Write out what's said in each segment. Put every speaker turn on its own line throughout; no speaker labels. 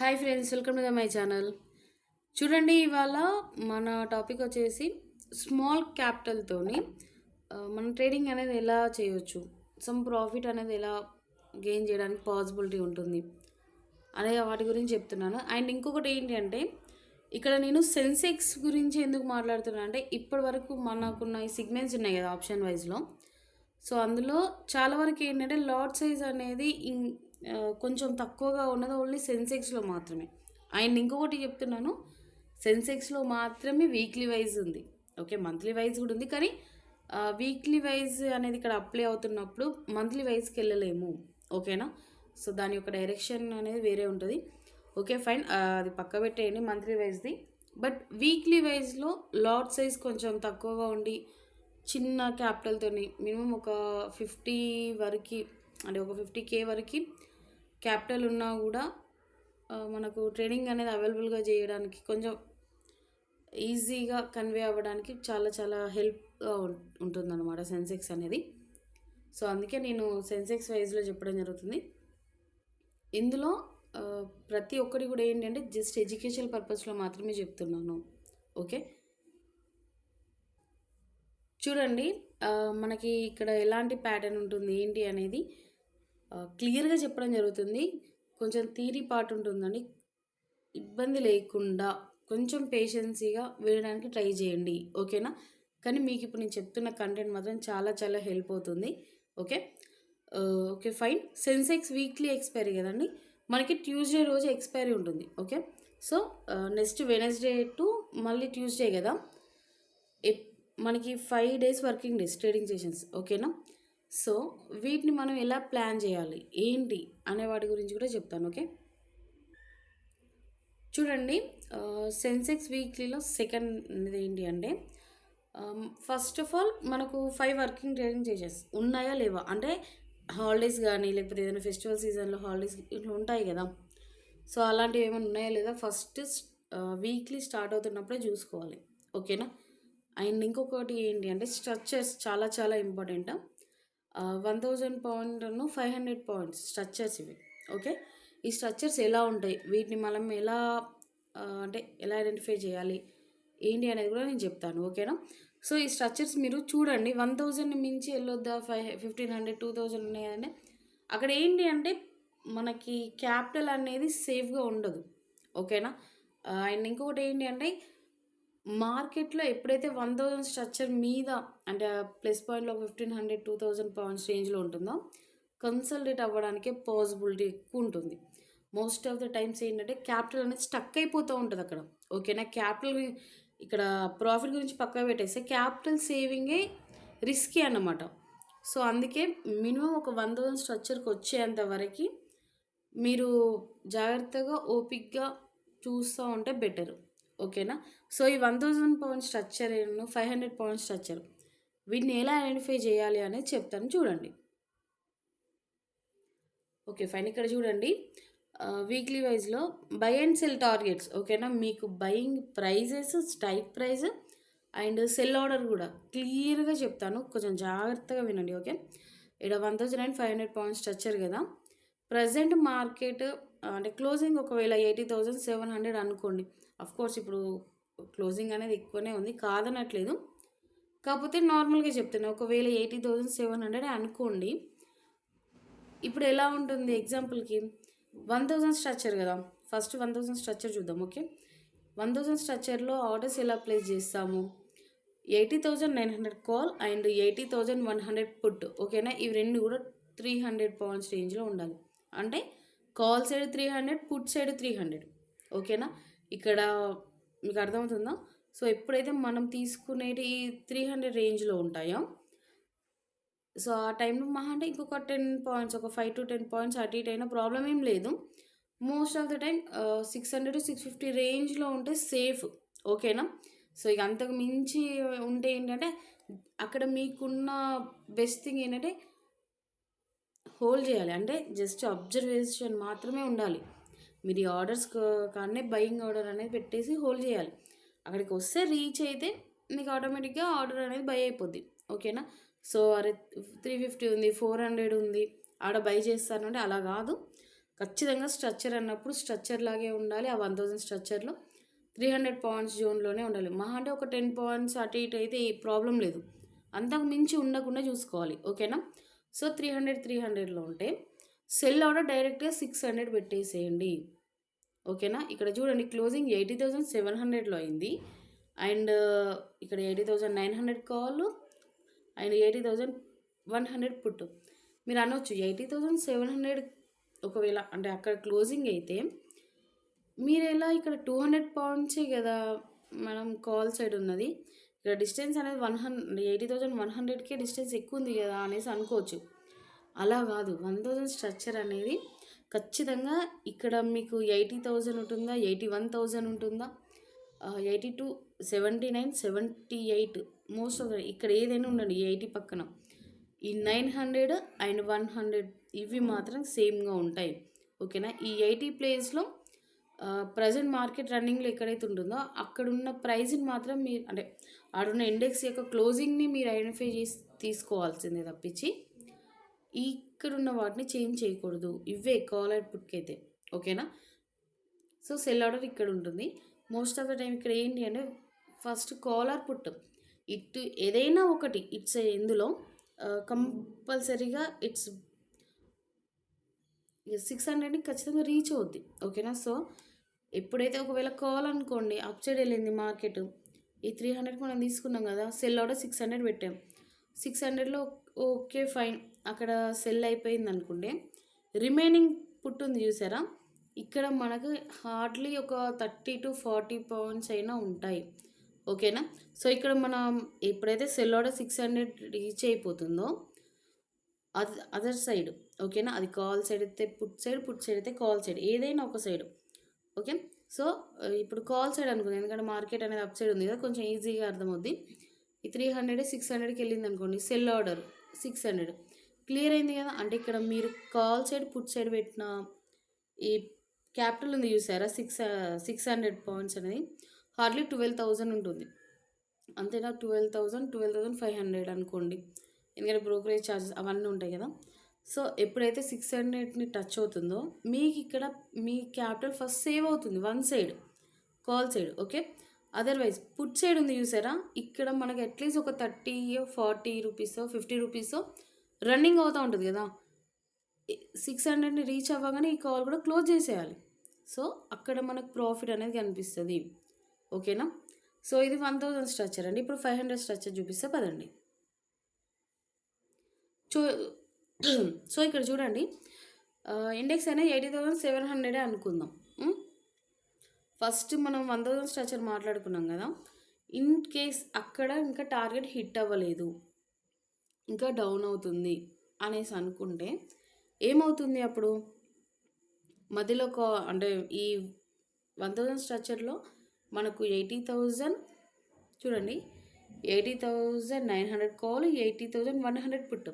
Hi friends, welcome to my channel. చూడండి, ఇవాళ మన టాపిక్ వచ్చేసి స్మాల్ క్యాపిటల్తోని మనం ట్రేడింగ్ అనేది ఎలా చేయొచ్చు, సమ్ ప్రాఫిట్ అనేది ఎలా గెయిన్ చేయడానికి పాసిబిలిటీ ఉంటుంది అనే వాటి గురించి చెప్తున్నాను. అండ్ ఇంకొకటి ఏంటి అంటే, ఇక్కడ నేను సెన్సెక్స్ గురించి ఎందుకు మాట్లాడుతున్నాను అంటే, ఇప్పటి వరకు మనకున్న ఈ సిగ్మెంట్స్ ఉన్నాయి కదా ఆప్షన్ వైజ్లో. సో అందులో చాలా వరకు ఏంటంటే లాట్ సైజ్ అనేది కొంచెం తక్కువగా ఉన్నది ఓన్లీ సెన్సెక్స్లో మాత్రమే. అండ్ ఇంకొకటి చెప్తున్నాను, సెన్సెక్స్లో మాత్రమే వీక్లీ వైజ్ ఉంది. ఓకే, మంత్లీ వైజ్ కూడా ఉంది, కానీ వీక్లీ వైజ్ అనేది ఇక్కడ అప్లై అవుతున్నప్పుడు మంత్లీ వైజ్కి వెళ్ళలేము. ఓకేనా? సో దాని యొక్క డైరెక్షన్ అనేది వేరే ఉంటుంది. ఓకే ఫైన్, అది పక్క పెట్టేయండి మంత్లీ వైజ్ది. బట్ వీక్లీ వైజ్లో లాట్ సైజ్ కొంచెం తక్కువగా ఉండి చిన్న క్యాపిటల్తోని మినిమం ఒక 50 వరకు, అంటే ఒక 50K వరకు క్యాపిటల్ ఉన్నా కూడా మనకు ట్రేడింగ్ అనేది అవైలబుల్గా చేయడానికి కొంచెం ఈజీగా కన్వే అవ్వడానికి చాలా చాలా హెల్ప్గా ఉంటుందన్నమాట సెన్సెక్స్ అనేది. సో అందుకే నేను సెన్సెక్స్ వైజ్లో చెప్పడం జరుగుతుంది. ఇందులో ప్రతి ఒక్కటి కూడా ఏంటంటే జస్ట్ ఎడ్యుకేషన్ పర్పస్లో మాత్రమే చెప్తున్నాను. ఓకే, చూడండి, మనకి ఇక్కడ ఎలాంటి ప్యాటర్న్ ఉంటుంది ఏంటి అనేది క్లియర్గా చెప్పడం జరుగుతుంది. కొంచెం థియరీ పార్ట్ ఉంటుందండి, ఇబ్బంది లేకుండా కొంచెం పేషెన్సీగా వినడానికి ట్రై చేయండి. ఓకేనా? కానీ మీకు ఇప్పుడు నేను చెప్తున్న కంటెంట్ మాత్రం చాలా చాలా హెల్ప్ అవుతుంది. Okay okay fine. Sensex weekly expiry కదండి, మనకి ట్యూస్డే రోజు ఎక్స్పైరీ ఉంటుంది. Okay, so next Wednesday to మళ్ళీ ట్యూస్డే కదా, మనకి 5 days working days trading sessions. ఓకేనా? సో వీటిని మనం ఎలా ప్లాన్ చేయాలి ఏంటి అనే వాటి గురించి కూడా చెప్తాను. ఓకే, చూడండి, సెన్సెక్స్ వీక్లీలో సెకండ్ ఏంటి అంటే, ఫస్ట్ ఆఫ్ ఆల్ మనకు 5 వర్కింగ్ ట్రేడింగ్ సెషన్స్ ఉన్నాయా లేవా అంటే, హాలిడేస్ కానీ లేకపోతే ఏదైనా ఫెస్టివల్ సీజన్లో హాలిడేస్ ఇట్లా ఉంటాయి కదా. సో అలాంటివి ఏమైనా ఉన్నాయా లేదా ఫస్ట్ వీక్లీ స్టార్ట్ అవుతున్నప్పుడే చూసుకోవాలి. ఓకేనా? అండ్ ఇంకొకటి ఏంటి అంటే స్ట్రక్చర్స్ చాలా చాలా ఇంపార్టెంట్. 1000 పాయింట్ 500 పాయింట్స్ స్ట్రక్చర్స్ ఇవి. ఓకే, ఈ స్ట్రక్చర్స్ ఎలా ఉంటాయి, వీటిని మనం ఎలా అంటే ఎలా ఐడెంటిఫై చేయాలి ఏంటి అనేది కూడా నేను చెప్తాను. ఓకేనా? సో ఈ స్ట్రక్చర్స్ మీరు చూడండి, 1000 మించి వెళ్ళొద్దా, 1500 2000 ఉన్నాయంటే అక్కడ ఏంటి అంటే మనకి క్యాపిటల్ అనేది సేఫ్గా ఉండదు. ఓకేనా? అండ్ ఇంకొకటి ఏంటి అంటే మార్కెట్లో ఎప్పుడైతే 1000 స్ట్రక్చర్ మీద అంటే ప్లస్ పాయింట్లో 1500 2000 పాయింట్స్ రేంజ్లో ఉంటుందో కన్సల్టేట్ అవ్వడానికే పాసిబిలిటీ ఎక్కువ ఉంటుంది. మోస్ట్ ఆఫ్ ద టైమ్స్ ఏంటంటే క్యాపిటల్ అనేది స్టక్ అయిపోతూ ఉంటుంది అక్కడ. ఓకేనా? క్యాపిటల్ ఇక్కడ ప్రాఫిట్ గురించి పక్కన పెట్టేస్తే క్యాపిటల్ సేవింగే రిస్కీ అన్నమాట. సో అందుకే మినిమం ఒక 1000 స్ట్రక్చర్కి వచ్చేంత వరకు మీరు జాగ్రత్తగా ఓపిక్గా చూస్తూ ఉంటే బెటర్. ఓకేనా? సో ఈ 1000 పాయింట్ స్ట్రక్చర్ 500 పాయింట్ స్ట్రక్చర్ వీటిని ఎలా ఐడెంటిఫై చేయాలి అనేది చెప్తాను, చూడండి. ఓకే ఫైన్, ఇక్కడ చూడండి, వీక్లీ వైజ్లో బై అండ్ సెల్ టార్గెట్స్. ఓకేనా? మీకు buying prices, strike price and sell order కూడా క్లియర్గా చెప్తాను, కొంచెం జాగ్రత్తగా వినండి. ఓకే, ఇక్కడ 1500 పాయింట్స్ స్ట్రక్చర్ కదా, ప్రజెంట్ మార్కెట్ అంటే క్లోజింగ్ ఒకవేళ 80,700 అనుకోండి. కోర్స్ ఇప్పుడు క్లోజింగ్ అనేది ఎక్కువనే ఉంది, కాదనట్లేదు, కాకపోతే నార్మల్గా చెప్తున్నాను. ఒకవేళ 80,700 అనుకోండి. ఇప్పుడు ఎలా ఉంటుంది ఎగ్జాంపుల్కి 1000 స్ట్రక్చర్ కదా, ఫస్ట్ 1000 స్ట్రక్చర్ చూద్దాం. ఓకే, 1000 స్ట్రక్చర్లో ఆర్డర్స్ ఎలా ప్లేస్ చేస్తాము, 80,900 కాల్ అండ్ 80,100 పుట్. ఓకేనా? ఇవి రెండు కూడా 300 పాయింట్స్ రేంజ్లో ఉండాలి. అంటే కాల్ సైడ్ 300, పుట్ సైడ్ 300. ఓకేనా? ఇక్కడ మీకు అర్థమవుతుందా? సో ఎప్పుడైతే మనం తీసుకునేటి 300 రేంజ్లో ఉంటాయో, సో ఆ టైంలో మహా అంటే ఇంకొక 10 పాయింట్స్, ఒక 5 to 10 పాయింట్స్ అటు ఇటు అయినా ప్రాబ్లం ఏం లేదు. Most of the time 600 to 650 రేంజ్లో ఉంటే సేఫ్. ఓకేనా? సో ఇక అంతకు మించి ఉంటే ఏంటంటే అక్కడ మీకున్న బెస్ట్ థింగ్ ఏంటంటే హోల్డ్ చేయాలి, అంటే జస్ట్ అబ్జర్వేషన్ మాత్రమే ఉండాలి. మీరు ఈ ఆర్డర్స్ కానీ బయింగ్ ఆర్డర్ అనేది పెట్టేసి హోల్డ్ చేయాలి. అక్కడికి వస్తే రీచ్ అయితే మీకు ఆటోమేటిక్గా ఆర్డర్ అనేది బై అయిపోద్ది. ఓకేనా? సో అరే 350 ఉంది, 400 ఉంది, ఆడ బై చేస్తానంటే అలా కాదు. ఖచ్చితంగా స్ట్రక్చర్ అన్నప్పుడు స్ట్రక్చర్ లాగే ఉండాలి. ఆ 1000 స్ట్రక్చర్‌లో 300 పాయింట్స్ జోన్‌లోనే ఉండాలి. మహా అంటే ఒక 10 పాయింట్స్ అటు ఇటు అయితే ఏ ప్రాబ్లమ్ లేదు. అంతకు మించి ఉండకుండా చూసుకోవాలి. ఓకేనా? సో, 300లో ఉంటే సెల్ ఆర్డర్ డైరెక్ట్‌గా 600 పెట్టేసేయండి. ఓకేనా? ఇక్కడ చూడండి క్లోజింగ్ 80,700లో అయింది. అండ్ ఇక్కడ 80,900 కాల్ అండ్ 80,100 పుట్. మీరు అనొచ్చు 80,700 ఒకవేళ అంటే అక్కడ క్లోజింగ్ అయితే మీరెలా ఇక్కడ 200 పాయింట్సే గదా! మనం కాల్ సైడ్ ఉన్నది. ఇక్కడ డిస్టెన్స్ అనేది 80,100కే డిస్టెన్స్ ఎక్కువుంది గదా! అనేసి అనుకోవచ్చు. అలా గాదు. 1000 స్ట్రక్చర్ అనేది ఖచ్చితంగా ఇక్కడ మీకు 80,000 ఉంటుందా? 81,000 ఉంటుందా? 82, 79, 78 మోస్ట్ ఆఫ్ ద ఇక్కడ ఏదైనా ఉండండి. ఈ 80 పక్కన. ఈ 900 అండ్ 100 ఇవి మాత్రం సేమ్‌గా ఉంటాయి. ఓకేనా? ఈ 80 ప్లేస్‌లో ప్రెజెంట్ మార్కెట్ రన్నింగ్‌లో ఎక్కడైతే ఉంటుందో అక్కడున్న ప్రైజ్‌ని మాత్రం మీరు అంటే ఆడున్న ఇండెక్స్ యొక్క క్లోజింగ్‌ని మీరు ఐడెంటిఫై చేసి తీసుకోవాల్సిందే తప్పించి ఇక్కడున్న వాటిని చేంజ్ చేయకూడదు. ఇవే కాల్ అండ్ పుట్‌కైతే. ఓకేనా? సో, సెల్ ఆర్డర్ ఇక్కడ ఉంటుంది. మోస్ట్ ఆఫ్ ద టైమ్ ఇక్కడ ఏంటి అంటే ఫస్ట్ కాల్ ఆర్ పుట్. ఇటు ఏదైనా ఒకటి ఇట్స్ ఇందులో కంపల్సరీగా ఇట్స్ 600ని ఖచ్చితంగా రీచ్ అవుద్ది. ఓకేనా? సో, ఎప్పుడైతే ఒకవేళ కాల్ అనుకోండి అప్ సైడ్ వెళ్ళింది మార్కెట్. ఈ 300కి మనం తీసుకున్నాం కదా! సెల్ ఆర్డర్ 600 పెట్టాం. 600లో ఓకే ఫైన్. అక్కడ సెల్ అయిపోయిందనుకుంటే రిమైనింగ్ పుట్ ఉంది చూసారా? ఇక్కడ మనకు హార్డ్‌లీ ఒక 30-40 పాయింట్స్ అయినా ఉంటాయి. ఓకేనా? సో, ఇక్కడ మనం ఎప్పుడైతే సెల్ ఆర్డర్ 600 రీచ్ అయిపోతుందో అదర్ సైడ్ ఓకేనా? అది కాల్ సైడ్ అయితే పుట్ సైడ్, పుట్ సైడ్ అయితే కాల్ సైడ్. ఏదైనా ఒక సైడ్. ఓకే. సో, ఇప్పుడు కాల్ సైడ్ అనుకుందాం. ఎందుకంటే మార్కెట్ అనేది అప్ సైడ్ ఉంది కదా! కొంచెం ఈజీగా అర్థమవుద్ది. ఈ 300 600కి వెళ్ళిందనుకోండి. సెల్ ఆర్డర్ 600 క్లియర్ అయింది కదా! అంటే ఇక్కడ మీరు కాల్ సైడ్, పుట్ సైడ్ పెట్టిన ఈ క్యాపిటల్ ఉంది చూసారా? 600 పాయింట్స్ అనేది హార్డ్‌లీ 12,000 ఉంటుంది. అంతేనా? 12,000, 12,500 అనుకోండి. ఎందుకంటే బ్రోకరేజ్ చార్జెస్ అవన్నీ ఉంటాయి కదా! సో, ఎప్పుడైతే 600ని టచ్ అవుతుందో మీకిక్కడ మీ క్యాపిటల్ ఫస్ట్ సేవ్ అవుతుంది. One side. Call side. Okay. Otherwise put side ఉంది చూసారా? ఇక్కడ మనకి అట్‌లీస్ట్ ఒక 30, 40 రూపీసో, 50 రూపీసో రన్నింగ్ అవుతా ఉంటది కదా! 600ని రీచ్ అవ్వగానే ఈ కాల్ కూడా క్లోజ్ చేసేయాలి. సో, అక్కడ మనకు ప్రాఫిట్ అనేది కనిపిస్తది. ఓకేనా? సో, ఇది 1000 స్ట్రక్చర్ అండి. ఇప్పుడు 500 స్ట్రక్చర్ చూపిస్తా పదండి. చో సో, ఇక్కడ చూడండి. ఇండెక్స్ అనేది 80,700 అనుకుందాం. హ్మ్. ఫస్ట్ మనం 1000 స్ట్రక్చర్ మాట్లాడుకున్నాం కదా! ఇన్ కేస్ అక్కడ ఇంకా టార్గెట్ హిట్ అవ్వలేదు. ఇంకా డౌన్ అవుతుంది అనేసి అనుకుంటే ఏమవుతుంది అప్పుడు? మధ్యలో అంటే ఈ 1000 స్ట్రక్చర్‌లో మనకు 80,000 చూడండి 80,900 కాల్, 80,100 పుట్.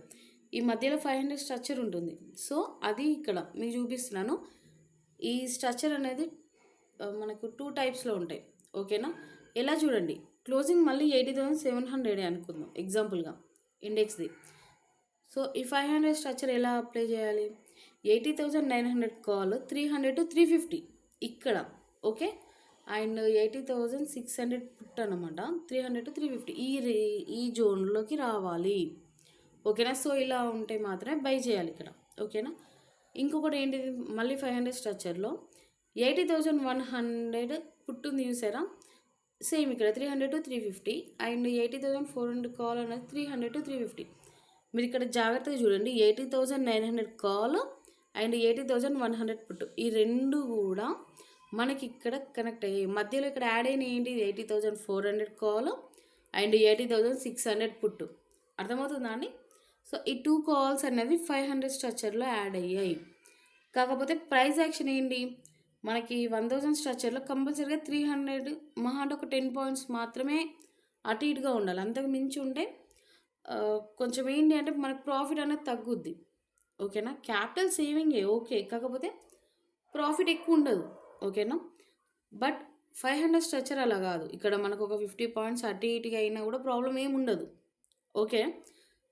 ఈ మధ్యలో 500 స్ట్రక్చర్ ఉంటుంది. సో, అది ఇక్కడ మీకు చూపిస్తున్నాను. ఈ స్ట్రక్చర్ అనేది మనకు 2 టైప్స్‌లో ఉంటాయి. ఓకేనా? ఎలా చూడండి క్లోజింగ్ మళ్ళీ 80,700 అనుకుందాం ఎగ్జాంపుల్‌గా ఇండెక్స్‌ది. సో, ఈ 500 స్ట్రక్చర్ ఎలా అప్లై చేయాలి? 80,900 కాల్ 300-350 ఇక్కడ. ఓకే. అండ్ 80,600 పుట్ అనమాట. 300-350 ఈ జోన్‌లోకి రావాలి. ఓకేనా? సో, ఇలా ఉంటే మాత్రమే బై చేయాలి ఇక్కడ. ఓకేనా? ఇంకొకటి ఏంటిది మళ్ళీ 500 స్ట్రక్చర్‌లో 80,100 పుట్ ఉంది చూసారా? సేమ్ ఇక్కడ 300-350 అండ్ 80,400 కాల్ అనేది 300-350. మీరు ఇక్కడ జాగ్రత్తగా చూడండి. 80,900 కాల్ అండ్ 80,100 పుట్. ఈ 2 కూడా మనకి ఇక్కడ కనెక్ట్ అయ్యాయి. మధ్యలో ఇక్కడ యాడ్ అయిన ఏంటి 80,400 కాల్ అండ్ 80,600 పుట్. అర్థమవుతుందా అండి? సో, ఈ 2 కాల్స్ అనేవి 500 స్ట్రక్చర్‌లో యాడ్ అయ్యాయి. కాకపోతే ప్రైస్ యాక్షన్ ఏంటి? మనకి 1000 స్ట్రక్చర్‌లో కంపల్సరీగా 300 మహా అంటే ఒక 10 పాయింట్స్ మాత్రమే అటు ఇటుగా ఉండాలి. అంతకు మించి ఉంటే కొంచెం ఏంటి అంటే మనకు ప్రాఫిట్ అనేది తగ్గుద్ది. ఓకేనా? క్యాపిటల్ సేవింగే ఓకే. కాకపోతే ప్రాఫిట్ ఎక్కువ ఉండదు. ఓకేనా? బట్ 500 స్ట్రక్చర్ అలా కాదు. ఇక్కడ మనకు ఒక 50 పాయింట్స్ అటు ఇటుగా అయినా కూడా ప్రాబ్లమ్ ఏమి ఉండదు. ఓకే.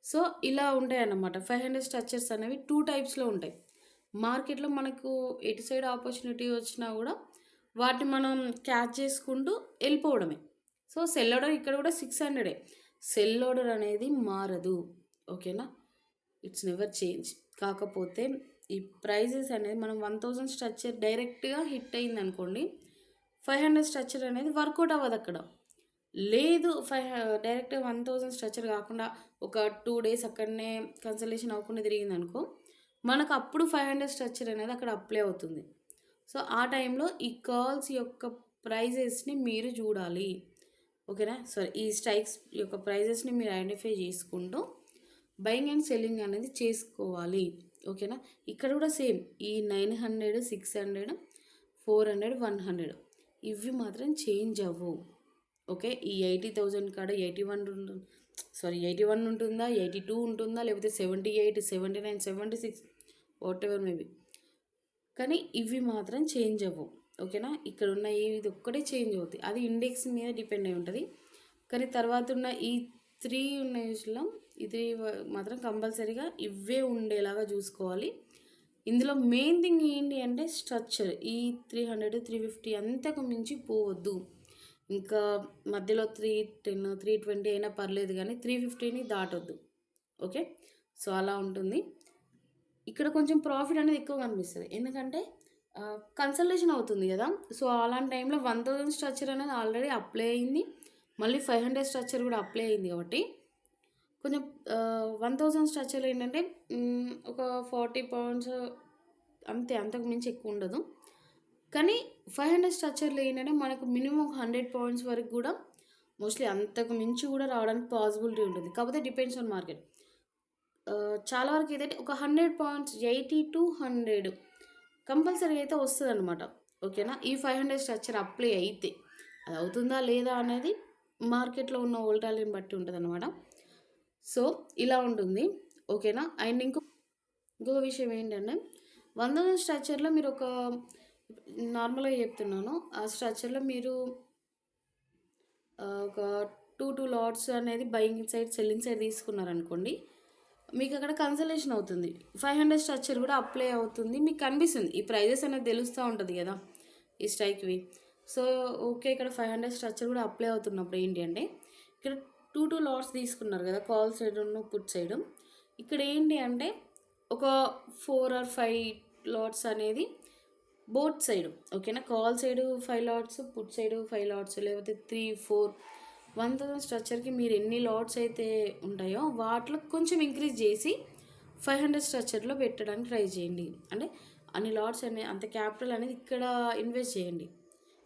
సో, ఇలా ఉంటాయన్నమాట. 500 స్ట్రక్చర్స్ అనేవి 2 టైప్స్‌లో ఉంటాయి. మార్కెట్‌లో మనకు ఎటు సైడ్ ఆపర్చునిటీ వచ్చినా గూడా వాటిని మనం క్యాచ్ చేసుకుంటూ ఎళ్ళిపోవడమే. సో, సెల్ ఆర్డర్ ఇక్కడ గూడా 600 సెల్ ఆర్డర్ అనేది మారదు. ఓకేనా? It's never change. కాకపోతే ఈ ప్రైజెస్ అనేది మనం 1000 స్ట్రక్చర్ డైరెక్ట్‌గా హిట్ అయిందనుకోండి, 500 స్ట్రక్చర్ అనేది వర్కౌట్ అవ్వదక్కడ. లేదు డైరెక్ట్‌గా 1000 స్ట్రక్చర్ గాకుండా ఒక 2 డేస్ అక్కడనే కన్సల్టేషన్ అవ్వకుండా తిరిగిందనుకో, మనకు అప్పుడు 500 స్ట్రక్చర్ అనేది అక్కడ అప్లై అవుతుంది. సో, ఆ టైంలో ఈ కర్ల్స్ యొక్క ప్రైజెస్‌ని మీరు జూడాలి. ఓకేనా? సారీ, ఈ స్ట్రైక్స్ యొక్క ప్రైజెస్‌ని మీరు ఐడెంటిఫై చేసుకుంటూ బయింగ్ అండ్ సెల్లింగ్ అనేది చేసుకోవాలి. ఓకేనా? ఇక్కడ కూడా సేమ్ ఈ 900, 600, 400, 100 ఇవి మాత్రం చేంజ్ అవ్వవు. ఓకే. ఈ 80,000 కాడ 81 ఉంటుందా? 82 ఉంటుందా? లేకపోతే 78, 79, 76 వాటెవర్ మేబీ. కానీ ఇవి మాత్రం చేంజ్ అవ్వవు. ఓకేనా? ఇక్కడున్న ఇది ఒక్కటే చేంజ్ అవుతాయి. అది ఇండెక్స్ మీద డిపెండ్ అయి ఉంటది. కానీ తర్వాత ఉన్న ఈ 3 ఉన్న యూస్‌లో ఇది మాత్రం కంపల్సరీగా ఇవే ఉండేలాగా చూసుకోవాలి. ఇందులో మెయిన్ థింగ్ ఏంటి అంటే స్ట్రక్చర్. ఈ 300, 350 అంతకు మించి పోవద్దు. ఇంకా మధ్యలో 310, 320 అయినా పర్లేదు గానీ 350ని దాటొద్దు. ఓకే. సో, అలా ఉంటుంది. ఇక్కడ కొంచెం ప్రాఫిట్ అనేది ఎక్కువ కనిపిస్తది. ఎందుకంటే కన్సల్టేషన్ అవుతుంది గదా! సో, అలాంటి టైంలో 1000 స్ట్రక్చర్ అనేది ఆల్రెడీ అప్లై అయింది. మళ్ళీ 500 స్ట్రక్చర్ గూడా అప్లై అయింది గాబట్టి కొంచెం 1000 స్ట్రక్చర్‌లో ఏంటంటే ఒక 40 పౌండ్స్ అంతే. అంతకు మించి ఎక్కువుండదు. కానీ 500 స్ట్రక్చర్‌లో ఏంటంటే మనకు మినిమమ్ 100 పాయింట్స్ వరకు గూడా మోస్ట్‌లీ అంతకు మించి గూడా రావడానికి పాసిబిలిటీ ఉంటుంది. కాకపోతే డిపెండ్స్ ఆన్ మార్కెట్. చాలా వరకు ఏదంటే ఒక 100 పాయింట్స్ 80-100 కంపల్సరీ అయితే వస్తదనమాట. ఓకేనా? ఈ 500 స్ట్రక్చర్ అప్లై అయితే. అది అవుతుందా లేదా అనేది మార్కెట్‌లో ఉన్న వోల్టాలిటీని బట్టి ఉంటదనమాట. సో, ఇలా ఉంటుంది. ఓకేనా? అండ్ ఇంకొక విషయం ఏంటంటే 1000 స్ట్రక్చర్‌లో మీరొక నార్మల్‌గా చెప్తున్నాను. ఆ స్ట్రక్చర్‌లో మీరు ఒక 2 లాట్స్ అనేది బయింగ్ సైడ్, సెల్లింగ్ సైడ్ తీసుకున్నారనుకోండి. మీకక్కడ కన్సల్టేషన్ అవుతుంది. 500 స్ట్రక్చర్ గూడా అప్లై అవుతుంది. మీకు కనిపిస్తుంది. ఈ ప్రైజెస్ అనేది తెలుస్తా ఉంటది గదా! ఈ స్ట్రైక్‌వి. So, okay. ఇక్కడ 500 స్ట్రక్చర్ గూడా అప్లై అవుతున్నప్పుడు ఏంటి అంటే, ఇక్కడ 2 లాట్స్ తీసుకున్నారు గదా! కాల్ సైడును, పుట్ సైడు. ఇక్కడ ఏంటి అంటే, ఒక 4 ఆర్ 5 లాట్స్ అనేది బోత్ సైడ్. ఓకేనా? Call side 5 lots, put side 5 lots లేకపోతే 3, 4 1000 స్ట్రక్చర్‌కి మీరు ఎన్ని లాట్స్ అయితే ఉంటాయో వాటిలో కొంచెం ఇంక్రీజ్ చేసి 500 స్ట్రక్చర్‌లో పెట్టడానికి ట్రై చేయండి. అంటే అన్ని లాట్స్ అంత క్యాపిటల్ అనేది ఇక్కడ ఇన్వెస్ట్ చేయండి.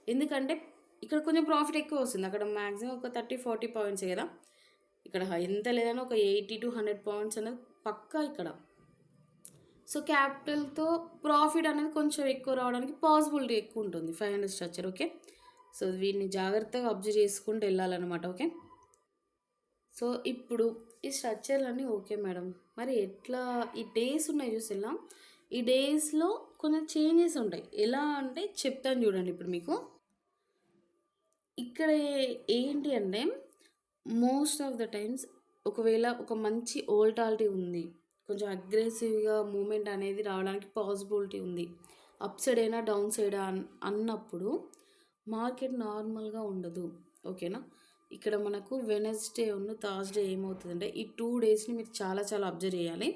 ఎందుకంటే ఇక్కడ కొంచెం ప్రాఫిట్ ఎక్కువ వస్తుంది. అక్కడ మాక్సిమం ఒక 30, 40 పాయింట్సే కదా! ఇక్కడ ఎంత లేదన్నా ఒక 80-100 పాయింట్స్ అనేది పక్కా ఇక్కడ. సో, క్యాపిటల్‌తో ప్రాఫిట్ అనేది కొంచెం ఎక్కువ రావడానికి పాసిబిలిటీ ఎక్కువుంటుంది 500 స్ట్రక్చర్. ఓకే. సో, వీటిని జాగ్రత్తగా అబ్జర్వ్ చేసుకుంటూ ఎళ్ళాలనమాట. ఓకే. సో, ఇప్పుడు ఈ స్ట్రక్చర్‌లన్నీ ఓకే మేడం. మరి ఎట్లా ఈ డేస్ ఉన్నాయి చూసిల్లా? ఈ డేస్‌లో కొంచెం చేంజెస్ ఉంటాయి. ఎలా అంటే చెప్తాను చూడండి ఇప్పుడు మీకు. ఇక్కడ ఏంటి అంటే మోస్ట్ ఆఫ్ ద టైమ్స్ ఒకవేళ ఒక మంచి వోల్టాలిటీ ఉంది. కొంచెం అగ్రెసివ్‌గా మూవ్‌మెంట్ అనేది రావడానికి పాసిబిలిటీ ఉంది. అప్ సైడ్ అయినా, డౌన్ సైడా అన్నప్పుడు మార్కెట్ నార్మల్‌గా ఉండదు. ఓకేనా? ఇక్కడ మనకు వెడ్నెస్‌డే థర్స్‌డే ఏమవుతదంటే ఈ 2 డేస్‌ని మీరు చాలా చాలా అబ్జర్వ్ చేయాలి.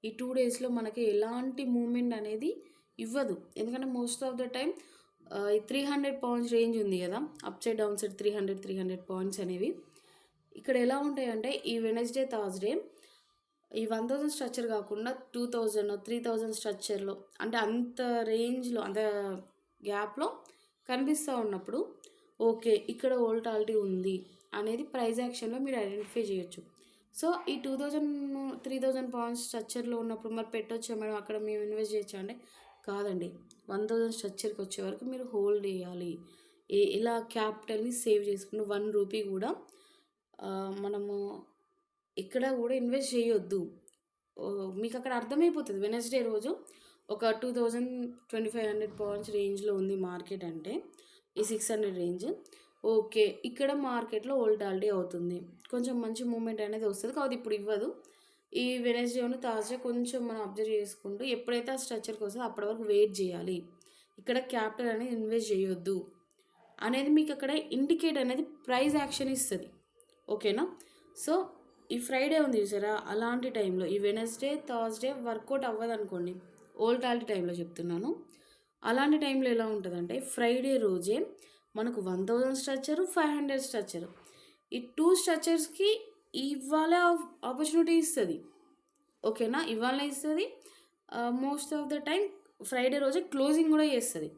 ఈ 2 డేస్‌లో మనకి ఎలాంటి మూవ్‌మెంట్ అనేది ఇవ్వదు. ఎందుకంటే మోస్ట్ ఆఫ్ ద టైమ్ ఈ 300 పాయింట్స్ రేంజ్ ఉంది గదా! Up side, down side 300 points అనేవి. ఇక్కడ ఎలా ఉంటాయంటే ఈ వెడ్నెస్‌డే, థర్స్‌డే ఈ 1000 స్ట్రక్చర్ గాకుండా 2000, 3000 స్ట్రక్చర్‌లో అంటే అంత రేంజ్‌లో అంత గ్యాప్‌లో కనిపిస్తా ఉన్నప్పుడు ఓకే. ఇక్కడ వోల్టాలిటీ ఉంది అనేది ప్రైస్ యాక్షన్‌లో మీరు ఐడెంటిఫై చేయొచ్చు. సో, ఈ 2000, 3000 పాయింట్స్ స్ట్రక్చర్‌లో ఉన్నప్పుడు మరి పెట్టొచ్చా మేడం అక్కడ మేము ఇన్వెస్ట్ చేయొచ్చా అంటే కాదండి. 1000 స్ట్రక్చర్‌కి వచ్చే వరకు మీరు హోల్డ్ చేయాలి. ఇలా క్యాపిటల్‌ని సేవ్ చేసుకుని 1 రూపీ గూడా మనము ఎక్కడ గూడా ఇన్వెస్ట్ చేయొద్దు. మీకక్కడ అర్థమైపోతది. వెడ్నెస్‌డే రోజు ఒక 2000, 2500 పాయింట్స్ రేంజ్‌లో ఉంది మార్కెట్ అంటే, ఈ 600 రేంజ్. ఓకే. ఇక్కడ మార్కెట్‌లో వోల్టాలిటీ అవుతుంది. కొంచెం మంచి మూవ్‌మెంట్ అనేది వస్తది. కాకపోతే ఇప్పుడు ఇవ్వదు. ఈ వెనస్డే థర్స్డే కొంచెం మనం అబ్జర్వ్ చేసుకుంటూ ఎప్పుడైతే ఆ స్ట్రక్చర్కి వస్తుందో అప్పటి వరకు వెయిట్ చేయాలి. ఇక్కడ క్యాపిటల్ అనేది ఇన్వెస్ట్ చేయొద్దు అనేది మీకు అక్కడ ఇండికేట్ అనేది ప్రైస్ యాక్షన్ ఇస్తుంది. ఓకేనా? సో ఈ ఫ్రైడే ఉంది చూసారా, అలాంటి టైంలో ఈ వెనస్డే థర్స్డే వర్కౌట్ అవ్వదు అనుకోండి, ఓల్టాలిటీ టైంలో చెప్తున్నాను. అలాంటి టైంలో ఎలా ఉంటుందంటే ఫ్రైడే రోజే మనకు 1000 స్ట్రక్చరు 500 స్ట్రక్చరు ఈ 2 స్ట్రక్చర్స్కి ఇవాళ ఆపర్చునిటీ ఇస్తుంది. ఓకేనా? ఇవాళ ఇస్తుంది. Most of the time Friday రోజే క్లోజింగ్ కూడా చేస్తుంది.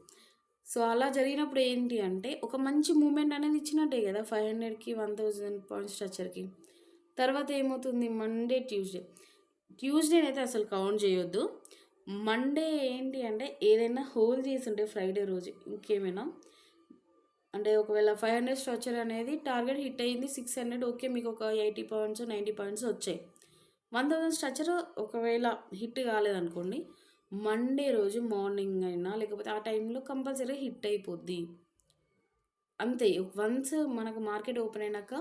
సో అలా జరిగినప్పుడు ఏంటి అంటే ఒక మంచి మూమెంట్ అనేది ఇచ్చినట్టే కదా 500కి 1000 పాయింట్ స్ట్రక్చర్కి. తర్వాత ఏమవుతుంది, మండే ట్యూస్డే అయితే అసలు కౌంట్ చేయొద్దు. మండే ఏంటి అంటే ఏదైనా హోల్ చేసి ఉంటే ఫ్రైడే రోజు ఇంకేమైనా అంటే ఒకవేళ 500 స్ట్రక్చర్ అనేది టార్గెట్ హిట్ అయ్యింది 600, ఓకే, మీకు ఒక 80 పాయింట్స్ 90 పాయింట్స్ వచ్చాయి. 1000 స్ట్రక్చర్ ఒకవేళ హిట్ కాలేదనుకోండి, మండే రోజు మార్నింగ్ అయినా లేకపోతే ఆ టైంలో కంపల్సరీ హిట్ అయిపోద్ది. అంతే. వన్స్ మనకు మార్కెట్ ఓపెన్ అయినాక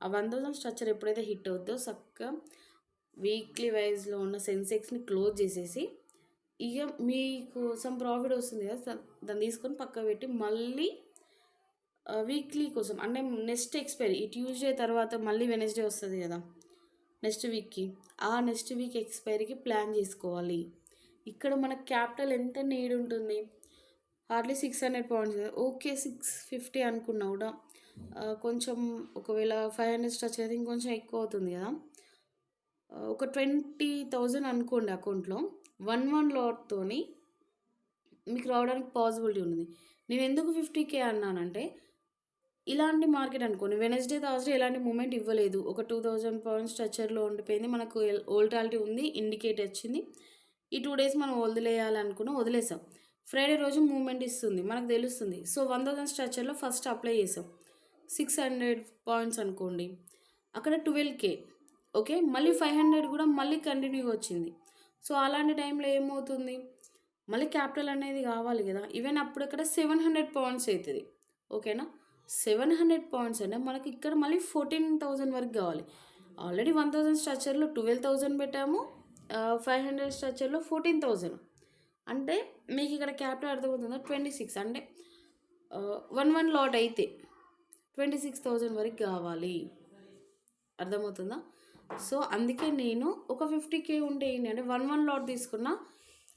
ఆ 1000 స్ట్రక్చర్ ఎప్పుడైతే హిట్ అవుద్దో చక్కగా వీక్లీ వైజ్లో ఉన్న సెన్సెక్స్ని క్లోజ్ చేసేసి ఇక మీకు సమ్ ప్రాఫిట్ వస్తుంది కదా, దాన్ని తీసుకొని పక్క పెట్టి మళ్ళీ వీక్లీ కోసం అంటే నెక్స్ట్ ఎక్స్పైరీ ఈ ట్యూస్డే తర్వాత మళ్ళీ వెనస్డే వస్తుంది కదా నెక్స్ట్ వీక్కి, ఆ నెక్స్ట్ వీక్ ఎక్స్పైరీకి ప్లాన్ చేసుకోవాలి. ఇక్కడ మన క్యాపిటల్ ఎంత నీడ్ ఉంటుంది, హార్డ్లీ 600 పాయింట్స్, ఓకే 650 అనుకున్నా కూడా కొంచెం ఒకవేళ 500 స్ట్రచ్ అయితే ఇంకొంచెం ఎక్కువ అవుతుంది కదా, ఒక 20,000 అనుకోండి అకౌంట్లో. 1 లాట్తోని మీకు రావడానికి పాసిబిలిటీ ఉంది. నేను ఎందుకు 50K అన్నానంటే ఇలాంటి మార్కెట్ అనుకోండి వెనస్డే థర్స్డే ఎలాంటి మూమెంట్ ఇవ్వలేదు, ఒక 2000 పాయింట్స్ స్ట్రక్చర్లో ఉండిపోయింది, మనకు ఓల్టాలిటీ ఉంది, ఇండికేట్ వచ్చింది, ఈ 2 డేస్ మనం వదిలేయాలనుకున్నా వదిలేసాం. ఫ్రైడే రోజు మూమెంట్ ఇస్తుంది, మనకు తెలుస్తుంది. సో 1000 స్ట్రక్చర్లో ఫస్ట్ అప్లై చేసాం 600 పాయింట్స్ అనుకోండి, అక్కడ 12K, ఓకే, మళ్ళీ 500 కూడా మళ్ళీ కంటిన్యూ వచ్చింది. సో అలాంటి టైంలో ఏమవుతుంది, మళ్ళీ క్యాపిటల్ అనేది కావాలి కదా, ఈవెన్ అప్పుడు ఇక్కడ 700 పాయింట్స్ అవుతుంది. ఓకేనా? 700 పాయింట్స్ అంటే మనకి ఇక్కడ మళ్ళీ 14,000 వరకు కావాలి. ఆల్రెడీ 1000 స్ట్రక్చర్లో 12,000 పెట్టాము, 500 స్ట్రక్చర్లో 14,000 అంటే మీకు ఇక్కడ క్యాపిటల్ అర్థమవుతుందా, 26 అంటే 1 లాట్ అయితే 26,000 వరకు కావాలి. అర్థమవుతుందా? సో అందుకే నేను ఒక 50K ఉంటే ఏంటి అంటే 1 లాట్ తీసుకున్న